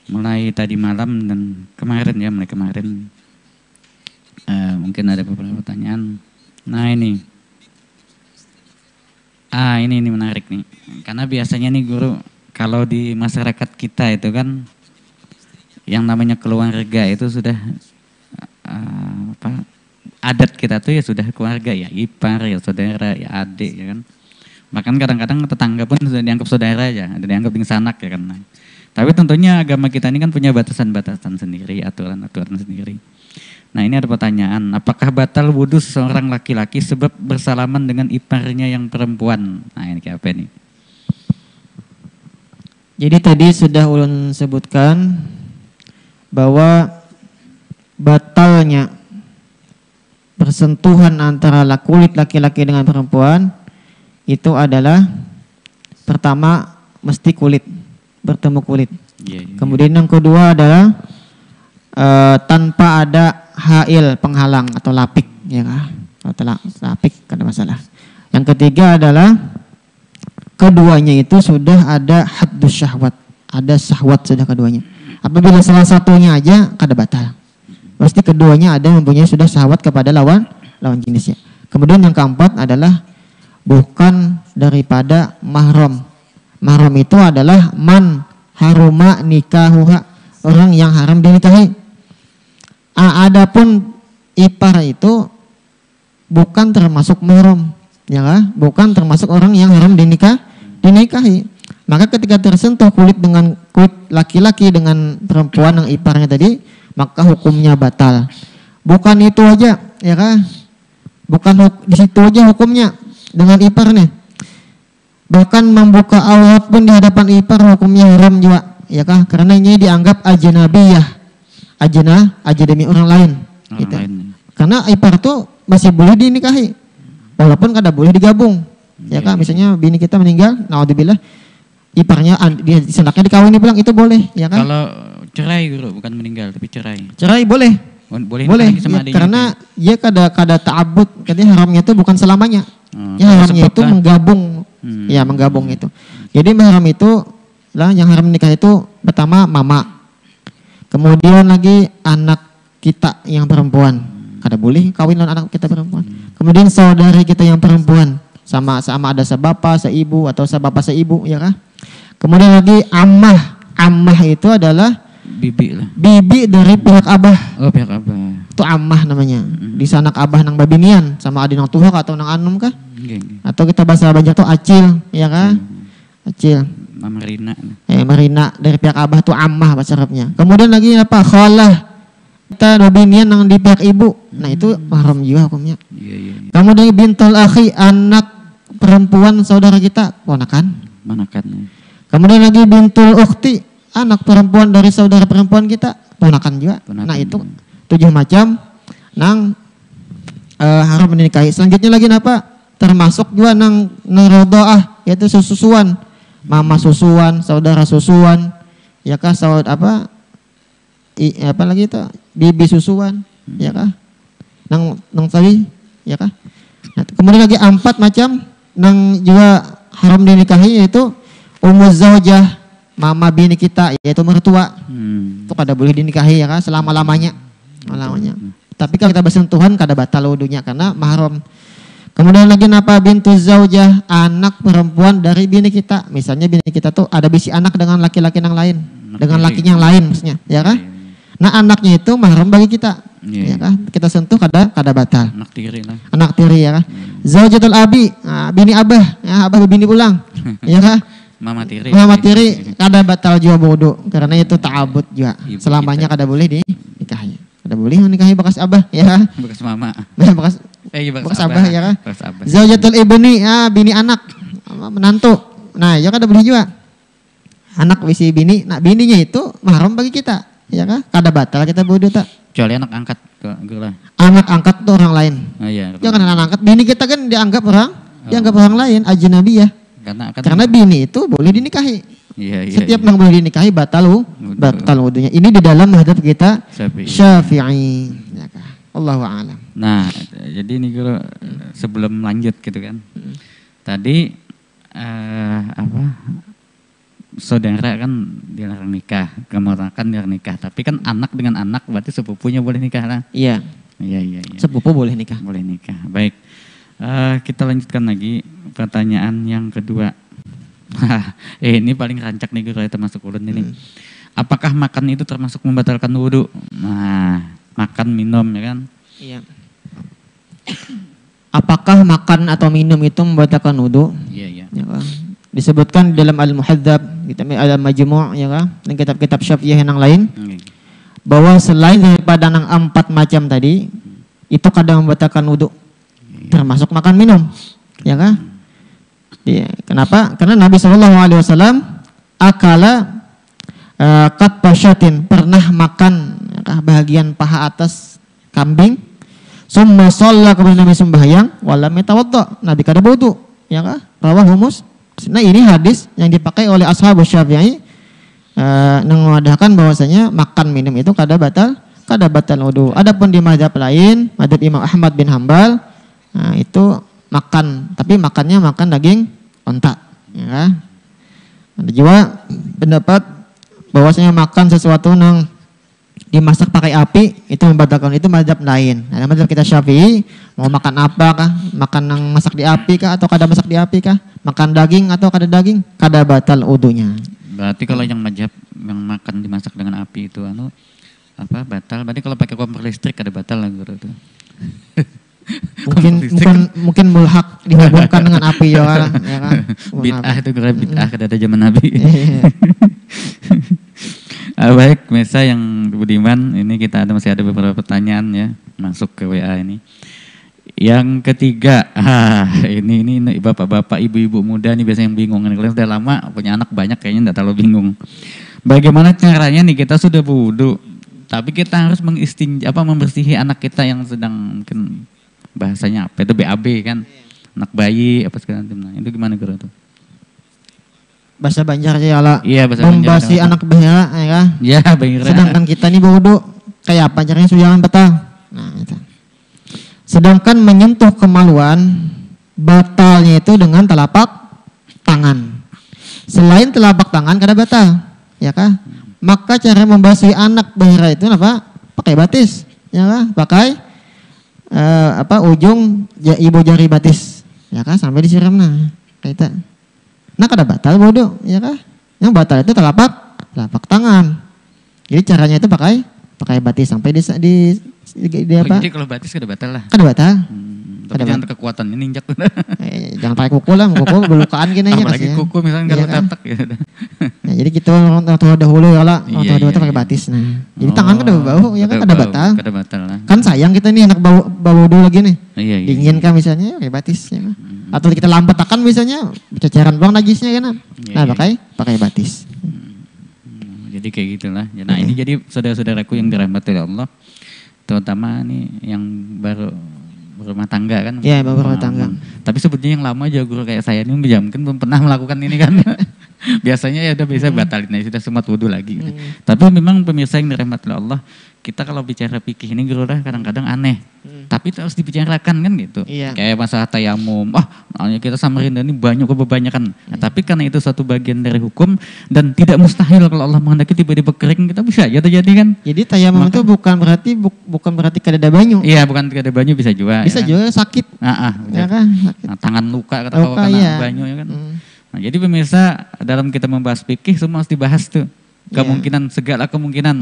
mulai tadi malam dan kemarin ya, mulai kemarin. Mungkin ada beberapa pertanyaan. Nah ini menarik nih, karena biasanya nih guru, kalau di masyarakat kita itu kan yang namanya keluarga itu sudah adat kita tuh ya sudah keluarga ya, ipar ya, saudara ya, adik ya kan. Bahkan kadang-kadang tetangga pun sudah dianggap saudara ya, ada dianggap sanak ya kan. Tapi tentunya agama kita ini kan punya batasan-batasan sendiri, aturan-aturan sendiri. Nah ini ada pertanyaan, apakah batal wudhu seorang laki-laki sebab bersalaman dengan iparnya yang perempuan? Nah ini kayak apa nih? Jadi tadi sudah ulun sebutkan bahwa batalnya bersentuhan antara kulit laki-laki dengan perempuan itu adalah pertama mesti bertemu kulit. Kemudian yang kedua adalah tanpa ada hail penghalang atau lapik ya kan, atau lapik kada masalah. Yang ketiga adalah keduanya itu sudah ada haddus syahwat, ada syahwat sudah keduanya. Apabila salah satunya aja kada batal, pasti keduanya ada mempunyai sudah syahwat kepada lawan jenisnya. Kemudian yang keempat adalah bukan daripada mahram. Mahram itu adalah man haruma nikahuha, orang yang haram dinikahi. Adapun ipar itu bukan termasuk mahram, ya kan? Bukan termasuk orang yang haram dinikahi. Maka ketika tersentuh kulit laki-laki dengan perempuan yang iparnya tadi, maka hukumnya batal. Bukan itu aja, ya kan? Bukan di situ aja hukumnya dengan iparnya. Bahkan membuka aurat pun di hadapan ipar hukumnya haram juga, ya kan? Karena ini dianggap ajnabiyah. Ajnami orang lain. Gitu. Karena ipar tuh masih boleh dinikahi, walaupun kada boleh digabung. Ya kan, misalnya bini kita meninggal, naudzubillah, iparnya di senaknya dikawini pulang, itu boleh, ya kan? Kalau cerai guru, bukan meninggal tapi cerai. Cerai boleh. Boleh. Ya, karena dia kada ta'abbud, katanya haramnya itu bukan selamanya. Ya haramnya itu menggabung. Ya, menggabung itu. Jadi haram itu lah, yang haram nikah itu pertama mama. Kemudian lagi anak kita yang perempuan, kada boleh kawin dengan anak kita perempuan. Kemudian saudari kita yang perempuan, sama ada sebapa, seibu atau sebapa seibu, ya kan? Kemudian lagi ammah itu adalah bibi dari pihak abah. Oh, pihak abah. Itu ammah namanya. Di sanak abah nang babinian sama adi nang tuhak atau nang anum kah? Atau kita bahasa Banjar tuh acil, ya kan? Acil. Marina dari pihak abah tuh ammah bahasa Arabnya. Kemudian lagi apa? Khalah. Kita babinian yang di pihak ibu. Nah itu mahram juga hukumnya. Kemudian bintul akhi, anak perempuan saudara kita, ponakan. Kemudian lagi bintul ukhti, anak perempuan dari saudara perempuan kita, ponakan juga. Nah itu 7 macam nang haram menikahi. Selanjutnya lagi apa? Termasuk juga nang rodoah, yaitu susuan. Mama susuan, saudara susuan, ya kah, apa lagi itu, bibi susuan, ya kah, nang tadi, ya kah. Nah, kemudian lagi 4 macam nang juga haram dinikahi, yaitu ummu zaujah, mama bini kita yaitu mertua. Itu kada boleh dinikahi ya kan selama-lamanya. Tapi kalau kita bersentuhan kada batal wudunya karena mahram. Kemudian lagi napa bintu zaujah, anak perempuan dari bini kita. Misalnya bini kita tuh ada bisi anak dengan laki-laki yang lain, dengan lakinya yang lain maksudnya, ya kan? Nah, anaknya itu mahram bagi kita. Ya kan? Kita sentuh kada batal. Anak tiri lah. Anak tiri ya kan? Zaujatul abi, bini abah, ya abah bini pulang. Ya kan? Mama tiri. Mama tiri kada batal juga wudu karena itu ta'abud juga. Ibu Selamanya kita. kada boleh dinikahi. Kada boleh nikahi bekas abah, ya kan? Bekas mama. Bekas abah ya kan? Bekas abah. Zaujatul ibni, bini anak, menantu. Nah, ya kada boleh juga. Anak bisi bini, nah bininya itu mahram bagi kita, ya kan? Kada batal kita wudu tak. Kecuali anak angkat gula. Anak angkat tuh orang lain. Oh iya. Jangan anak angkat. Bini kita kan dianggap orang lain, ajnabi ya. Karena bini itu boleh dinikahi. Iya. Setiap yang boleh dinikahi batal wudunya. Ini di dalam madhab kita Syafi'i. Ya kan? Allahu a'lam. Nah, jadi ini guru sebelum lanjut gitu kan. Tadi saudara kan dilarang nikah, keponakan dilarang nikah. Tapi kan anak dengan anak berarti sepupunya boleh nikah lah. Iya. Iya. Sepupu boleh nikah. Boleh nikah. Baik. Kita lanjutkan lagi pertanyaan yang kedua. Ini paling rancak nih guru, termasuk ulun ini. Apakah makan itu termasuk membatalkan wudu? Nah, makan minum ya kan? Iya. Apakah makan atau minum itu membatalkan wudu? Iya. Ya kan? Disebutkan dalam Al-Muhadzab, Al-Majmu' ya kan? Dan kitab-kitab Syafi'iyah yang lain bahwa selain daripada 4 macam tadi itu kadang membatalkan wudu. Termasuk makan minum. Ya kan? Kenapa? Karena Nabi SAW akala katbasyatin, pernah makan bahagian paha atas kambing. Summa shalla, kemudian Nabi sembahyang walam yatawadda, Nabi kada wudu, ya kan? Rawahu Muslim. Nah, ini hadis yang dipakai oleh ashabus Syafi'i menguadahkan bahwasanya makan minum itu kada batal wudu. Adapun di mazhab lain, mazhab Imam Ahmad bin Hambal, itu makan, tapi makannya makan daging onta, ya kan? Ada juga pendapat bahwasanya makan sesuatu yang dimasak pakai api itu membatalkan, itu mazhab lain. Nah, mazhab kita Syafi'i, mau makan apa kah? Makan yang masak di api kah atau kada masak di api kah? Makan daging atau kada daging? Kada batal wudunya. Berarti kalau yang mazhab yang makan dimasak dengan api itu batal. Berarti kalau pakai kompor listrik kada batal lah guru itu. Mungkin mulhak dihubungkan dengan api ya kan? Bid'ah itu kira bid'ah kada ada zaman Nabi. Baik, Mesa yang Budiman, ini kita masih ada beberapa pertanyaan ya masuk ke WA ini. Yang ketiga, ini bapak-bapak, ibu-ibu muda nih biasanya yang bingung. Kalian sudah lama punya anak banyak kayaknya enggak terlalu bingung. Bagaimana caranya nih kita sudah wudu, tapi kita harus membersihi anak kita yang sedang mungkin bahasanya apa itu BAB kan, anak bayi apa segala macam. Itu gimana guru tuh? Bahasa Banjar aja lah. Iya, bahasa membasi anak bahaya, ya kan? Iya, bahaya. Sedangkan kita ini berwudu, kayak apa caranya supaya batal? Nah, itu. Sedangkan menyentuh kemaluan, batalnya itu dengan telapak tangan. Selain telapak tangan kada batal, ya kan? Maka cara membasuh anak bahaya itu apa? Pakai batis, ya kan? Pakai ujung ibu jari batis, ya kan? Sampai disiram kayak itu. Nah, kada batal wudu, ya kan? Yang batal itu telapak tangan. Jadi caranya itu pakai batis sampai di apa? Jadi kalau batis kada batal lah. Kada batal. Tapi jangan kekuatannya ninjak. Jangan pakai kuku lah, kuku belukaan gini aja. Apalagi kuku misalnya kalau tatak gitu. Nah, jadi kita orang tua dahulu ya lah, orang tua dahulu pakai batis. Nah, jadi tangan kada bau, ya kan kada batal. Kada batal lah. Kan sayang kita nih anak bau dulu lagi nih. Iya. Dingin kan misalnya pakai batis ya kan. Atau kita lampetakan misalnya ceceran buang najisnya kan. Nah, pakai batis. Jadi kayak gitulah. Nah, ini jadi saudara-saudaraku yang dirahmati oleh Allah, terutama nih yang baru berumah tangga kan. Iya, baru berumah tangga. Tapi sebetulnya yang lama aja guru kayak saya ini mungkin belum pernah melakukan ini kan. Biasanya ya udah bisa batalin aja, sudah sempat wudu lagi. Tapi memang pemirsa yang dirahmati oleh Allah, kita kalau bicara fikih ini guru kadang-kadang aneh. Tapi itu harus dibicarakan kan gitu. Iya. Kayak masalah tayamum. Namanya kita Samarinda ini banyak kebanyakan. Nah, tapi karena itu satu bagian dari hukum dan tidak mustahil kalau Allah menghendaki tiba-tiba kering, kita bisa aja terjadi kan. Jadi tayamum itu bukan berarti kada ada banyu. Iya, bukan tidak ada banyu bisa juga. Bisa ya juga sakit. Ya kan? Sakit. Nah, tangan luka kata Luka, karena iya. banyu ya kan. Nah, jadi pemirsa dalam kita membahas fikih semua harus dibahas tuh. Kemungkinan segala kemungkinan.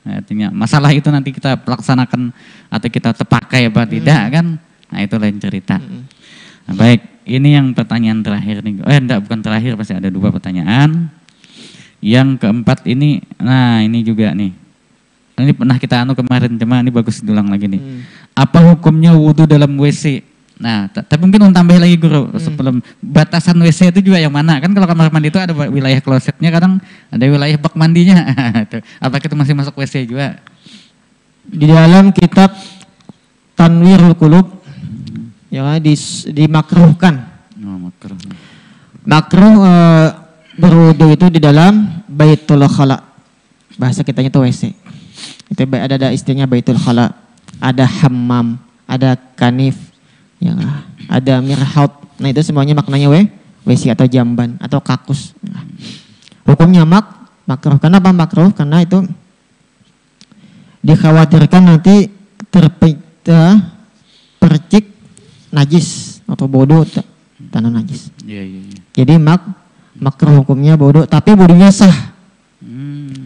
Nah, artinya masalah itu nanti kita laksanakan atau kita terpakai apa tidak kan. Nah, itu lain cerita. Nah, baik, ini yang pertanyaan terakhir nih. Enggak, bukan terakhir, pasti ada 2 pertanyaan. Yang keempat ini, nah ini juga nih. Ini pernah kita kemarin, cuma ini bagus diulang lagi nih. Apa hukumnya wudhu dalam WC? Nah, tapi mungkin tambah lagi guru sebelum batasan WC itu juga yang mana? Kan kalau kamar mandi itu ada wilayah klosetnya, kadang ada wilayah bak mandinya. Apakah itu masih masuk WC juga? Di dalam kitab Tanwirul Qulub ya dimakruhkan. Makruh. Makruh berwudu itu di dalam Baitul Khala. Bahasa kitanya itu WC. Itu ada istilahnya Baitul Khala. Ada hammam, ada kanif, ya, ada mirhaut. Nah, itu semuanya maknanya WC atau jamban atau kakus. Nah, hukumnya makruh. Kenapa makruh? Karena itu dikhawatirkan nanti percik najis atau bodoh tanah najis. Iya. Jadi makruh hukumnya bodoh, tapi wudunya sah.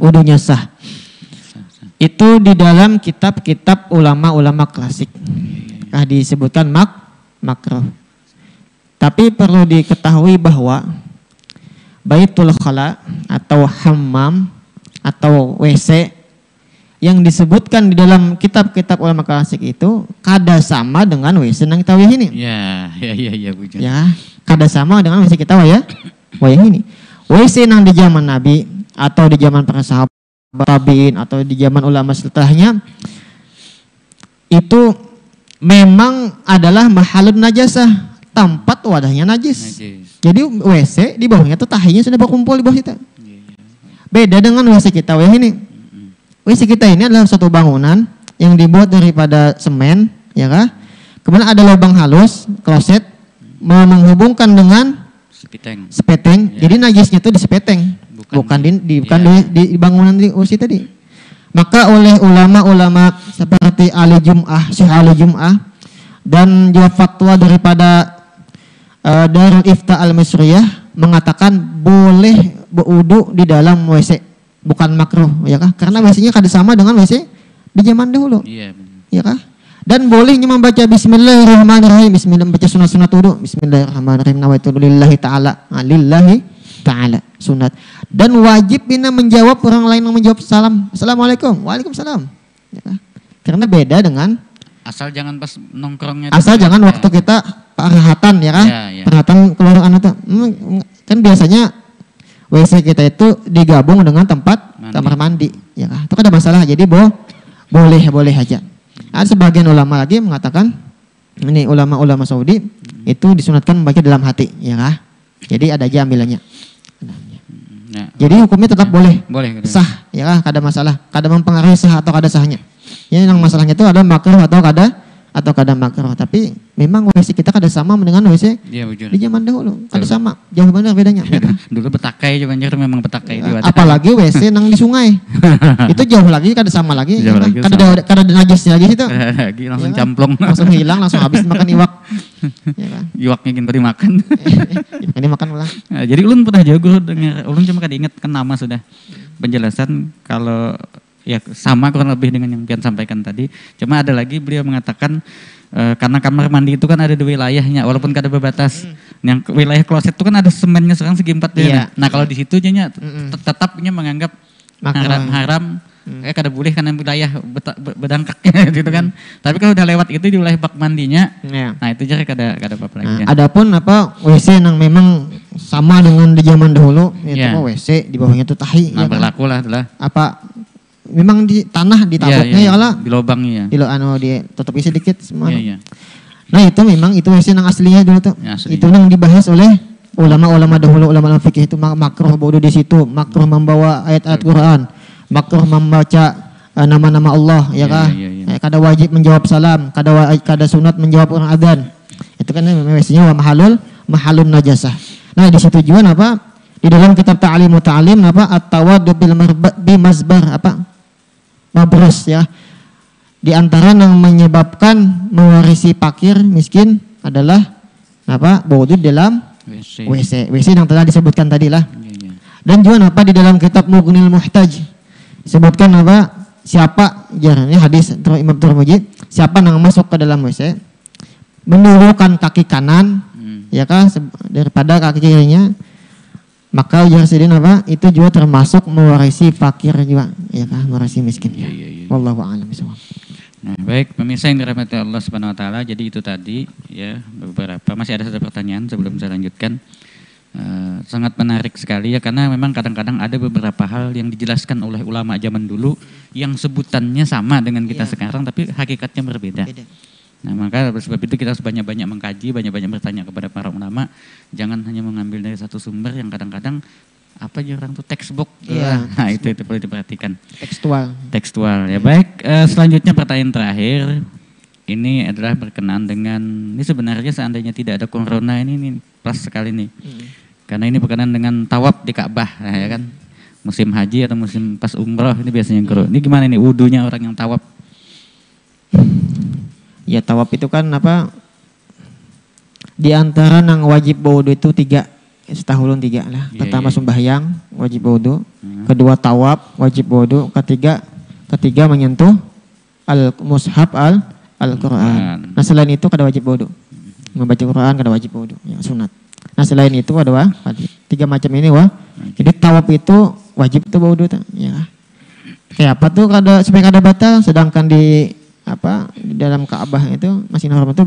Wudunya sah. Itu di dalam kitab-kitab ulama-ulama klasik. Nah, disebutkan makruh. Tapi perlu diketahui bahwa Baitul Khala atau hammam atau WC yang disebutkan di dalam kitab-kitab ulama klasik itu kada sama dengan WC nang kita ini. Iya, Bu. Ya, kada sama dengan WC kita ini. WC nang di zaman Nabi atau di zaman para sahabat tabiin atau di zaman ulama setelahnya itu memang adalah mahalun najasah, tempat wadahnya najis. Jadi WC di bawahnya tuh tahinya sudah berkumpul di bawah kita. Beda dengan WC kita ini. WC kita ini adalah satu bangunan yang dibuat daripada semen, ya kan? Kemudian ada lubang halus, kloset menghubungkan dengan sepeteng. Jadi najisnya tuh di sepeteng. Bukan di bangunan di WC tadi. Maka oleh ulama-ulama seperti Syekh Ali Jum'ah dan juga fatwa daripada Darul Ifta Al-Misriyah mengatakan boleh berwudu di dalam WC, bukan makruh, ya kah? Karena WC-nya kada sama dengan WC di zaman dahulu. Iya, ya kah? Dan bolehnya membaca Bismillahirrahmanirrahim, baca sunat-sunat wudu. Bismillahirrahmanirrahim, nawaitu lillahi ta'ala, lillahi ta'ala, sunat. Dan wajib bina menjawab orang lain yang menjawab salam. Assalamualaikum, waalaikumsalam. Ya kah? Karena beda dengan asal jangan pas nongkrongnya. Asal jangan waktu kita perhatan, ya kan? Ya. Perhatan keluar tuh. Kan biasanya WC kita itu digabung dengan tempat kamar mandi, ya kan? Itu kan ada masalah. Jadi boleh aja. Ada sebagian ulama lagi mengatakan ini ulama-ulama Saudi itu disunatkan membaca dalam hati, ya kan? Jadi ada aja ambilannya. Nah, jadi hukumnya tetap boleh sah, ya kan? Kada masalah, kada mempengaruhi sah atau kada sahnya. Ya, yang masalahnya itu ada makruh atau kada makruh. Tapi memang WC kita kada sama dengan WC di zaman dahulu. Kada sama, jauh benar bedanya. Dulu betakai juga memang betakai ya, apalagi WC nang di sungai. Itu jauh lagi kada sama lagi. Kada ada najisnya lagi situ. Langsung camplong. Langsung hilang, langsung habis makan iwak. Ya kan? Iwaknya gini dimakan. Ini makan ulang. Nah, jadi ulun pernah jago dengar, ulun cuma kada ingat kan nama sudah penjelasan kalau ya sama kurang lebih dengan yang Pian sampaikan tadi. Cuma ada lagi beliau mengatakan karena kamar mandi itu kan ada di wilayahnya walaupun kada berbatas. Yang wilayah kloset itu kan ada semennya sekarang segi 4 ya. Nah, kalau di situ nya tetapnya menganggap haram. Kada boleh karena wilayah berdangkaknya gitu kan. Tapi kalau udah lewat itu di wilayah bak mandinya, nah itu jadi kada apa-apa lagi. Adapun WC yang memang sama dengan di zaman dahulu, itu WC di bawahnya itu tahi. Nah, berlaku lah. Memang di tanah ditaboknya ya lah. Di lubangnya. Ditutupi sedikit semua. Iya. Nah, itu memang itu WC yang aslinya dulu tuh. Ya, itu yang dibahas oleh ulama-ulama dahulu, ulama fikih itu makruh bodoh di situ, makruh membawa ayat-ayat Quran, makruh membaca nama-nama Allah ya kah? Kada wajib menjawab salam, kada sunat menjawab orang adzan. Itu kan WC-nya wa mahalun najasah. Nah, di situ juga apa? Di dalam kitab Ta'lim apa? At-tawaddu bil mazbar apa? Mabras ya. Di antara yang menyebabkan mewarisi fakir miskin adalah apa? Wudu dalam WC. WC yang telah disebutkan tadi lah. Dan juga apa di dalam kitab Mughnil Muhtaj sebutkan apa? Siapa jarangnya hadis Imam Tirmidzi, siapa yang masuk ke dalam WC menurunkan kaki kanan ya kah daripada kaki kirinya, maka ujar sidin apa itu juga termasuk mewarisi fakir juga ya kah, mewarisi miskin. Wallahu a'lam bishawab. Nah, baik pemirsa yang dirahmati Allah Subhanahu wa taala, jadi itu tadi ya beberapa, masih ada satu pertanyaan sebelum saya lanjutkan. Sangat menarik sekali ya, karena memang kadang-kadang ada beberapa hal yang dijelaskan oleh ulama zaman dulu yang sebutannya sama dengan kita sekarang tapi hakikatnya berbeda. Nah, maka sebab itu kita harus banyak-banyak mengkaji, banyak-banyak bertanya kepada para ulama, jangan hanya mengambil dari satu sumber yang kadang-kadang apa aja orang tuh textbook. Nah, itu perlu diperhatikan. Tekstual ya. Baik, selanjutnya pertanyaan terakhir. Ini adalah berkenaan dengan, ini sebenarnya seandainya tidak ada corona ini pas sekali nih. Karena ini berkenaan dengan tawaf di Ka'bah, nah, ya kan. Musim haji atau musim pas umroh ini biasanya guru. Ini gimana nih wudunya orang yang tawaf? Ya tawaf itu kan apa? Di antara yang wajib wudu itu 3, setahun 3 lah. Pertama sembahyang wajib wudu, kedua tawaf wajib wudu, ketiga menyentuh al-mushaf Al-Quran. Nah selain itu kada wajib wudu. Membaca Quran kada wajib wudu, ya sunat. Nah selain itu ada 3 macam ini Jadi tawaf itu wajib tuh wudu ya. Kayak apa tuh supaya kada batal, sedangkan di dalam Ka'bah itu masih haram itu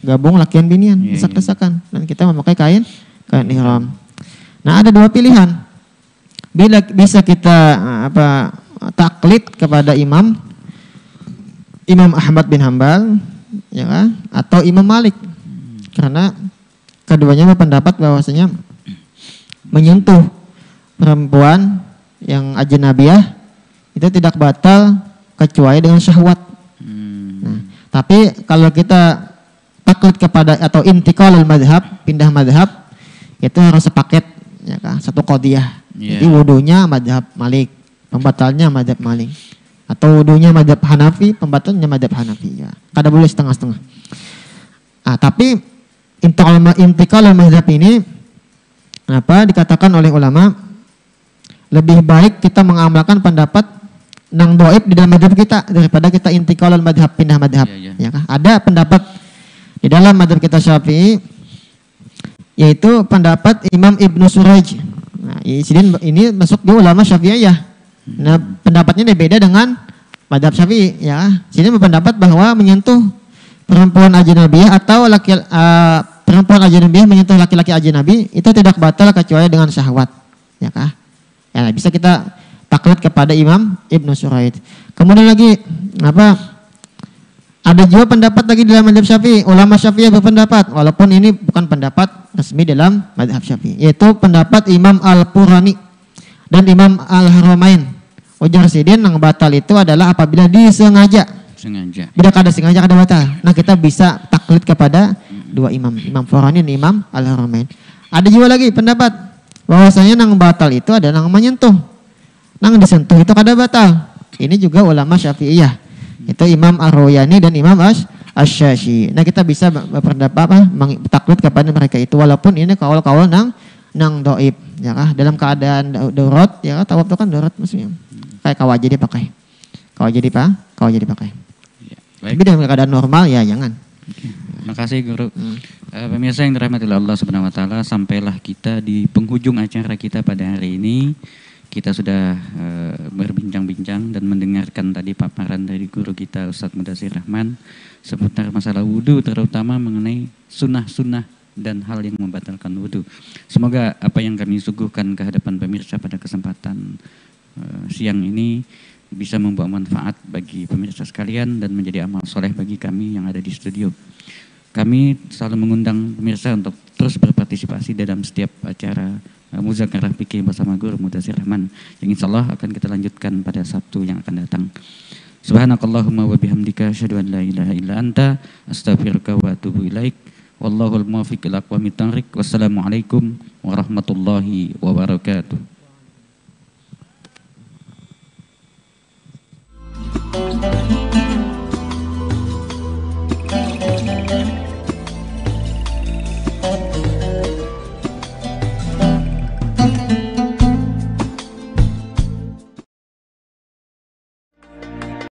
gabung lakian binian, desak-desakan, dan kita memakai kain ihram. Nah ada 2 pilihan. Bila bisa kita taklid kepada Imam Ahmad bin Hambal ya kan? Atau Imam Malik, karena keduanya berpendapat bahwasanya menyentuh perempuan yang ajnabiyah itu tidak batal kecuali dengan syahwat. Nah, tapi kalau kita taklid kepada atau intiqalul madhab, pindah madhab, itu harus sepaket ya kan? Satu qadiyah. Jadi wudunya madhab Malik, pembatalnya madhab Malik. Atau wudunya madhab Hanafi, pembatalnya madhab Hanafi ya. Kada boleh setengah-setengah. Tapi intiqalul madhab ini dikatakan oleh ulama lebih baik kita mengamalkan pendapat nang doib di dalam madhab kita daripada kita intiqalul madhab, pindah madhab. Ya kan? Ada pendapat di dalam madhab kita Syafi'i yaitu pendapat Imam Ibnu Suraj. Nah, ini masuk di ulama Syafi'iyah. Nah, pendapatnya beda dengan madhab Syafi'i ya. Sini berpendapat bahwa menyentuh perempuan ajnabiyah atau perempuan ajnabiyah menyentuh laki-laki ajnabi itu tidak batal kecuali dengan syahwat. Ya kah? Ya, bisa kita taklid kepada Imam Ibnu Suraid. Kemudian lagi ada juga pendapat lagi dalam madhab Syafi'i. Ulama Syafi'i berpendapat, walaupun ini bukan pendapat resmi dalam madhab Syafi'i, yaitu pendapat Imam Al-Qurani dan Imam Al-Haramain. Ujar sidin yang batal itu adalah apabila disengaja. Bila kada sengaja kada batal. Nah kita bisa taklid kepada 2 imam, Imam Qurani dan Imam Al-Haramain. Ada juga lagi pendapat bahwasanya yang batal itu adalah yang menyentuh. Yang disentuh itu kada batal. Ini juga ulama Syafi'iyah. Itu Imam Ar-Royani dan Imam Asy-Syafi'i. Nah kita bisa berpendapat taklid kepada mereka itu, walaupun ini kaul-kaul nang doib ya kah, dalam keadaan darurat ya kah, tawaf itu kan darurat maksudnya. Kayak kawah jadi pakai. Ya, baik. Tapi dalam keadaan normal ya jangan. Terima kasih Guru. Pemirsa yang dirahmati Allah Subhanahu wa taala, sampailah kita di penghujung acara kita pada hari ini. Kita sudah berbincang-bincang dan mendengarkan tadi paparan dari guru kita Ustadz Mudatsir Rahman seputar masalah wudu, terutama mengenai sunnah-sunnah dan hal yang membatalkan wudu. Semoga apa yang kami suguhkan ke hadapan pemirsa pada kesempatan siang ini bisa membawa manfaat bagi pemirsa sekalian dan menjadi amal soleh bagi kami yang ada di studio. Kami selalu mengundang pemirsa untuk terus berpartisipasi dalam setiap acara muzakarah fikih bersama guru Mudzassir Rahman yang insyaallah akan kita lanjutkan pada Sabtu yang akan datang. Subhanakallahumma wa bihamdika asyhadu an la ilaha illa anta astaghfiruka wa atubu ilaik. Wallahul muwaffiq ila aqwamit thoriq. Wassalamualaikum warahmatullahi wabarakatuh.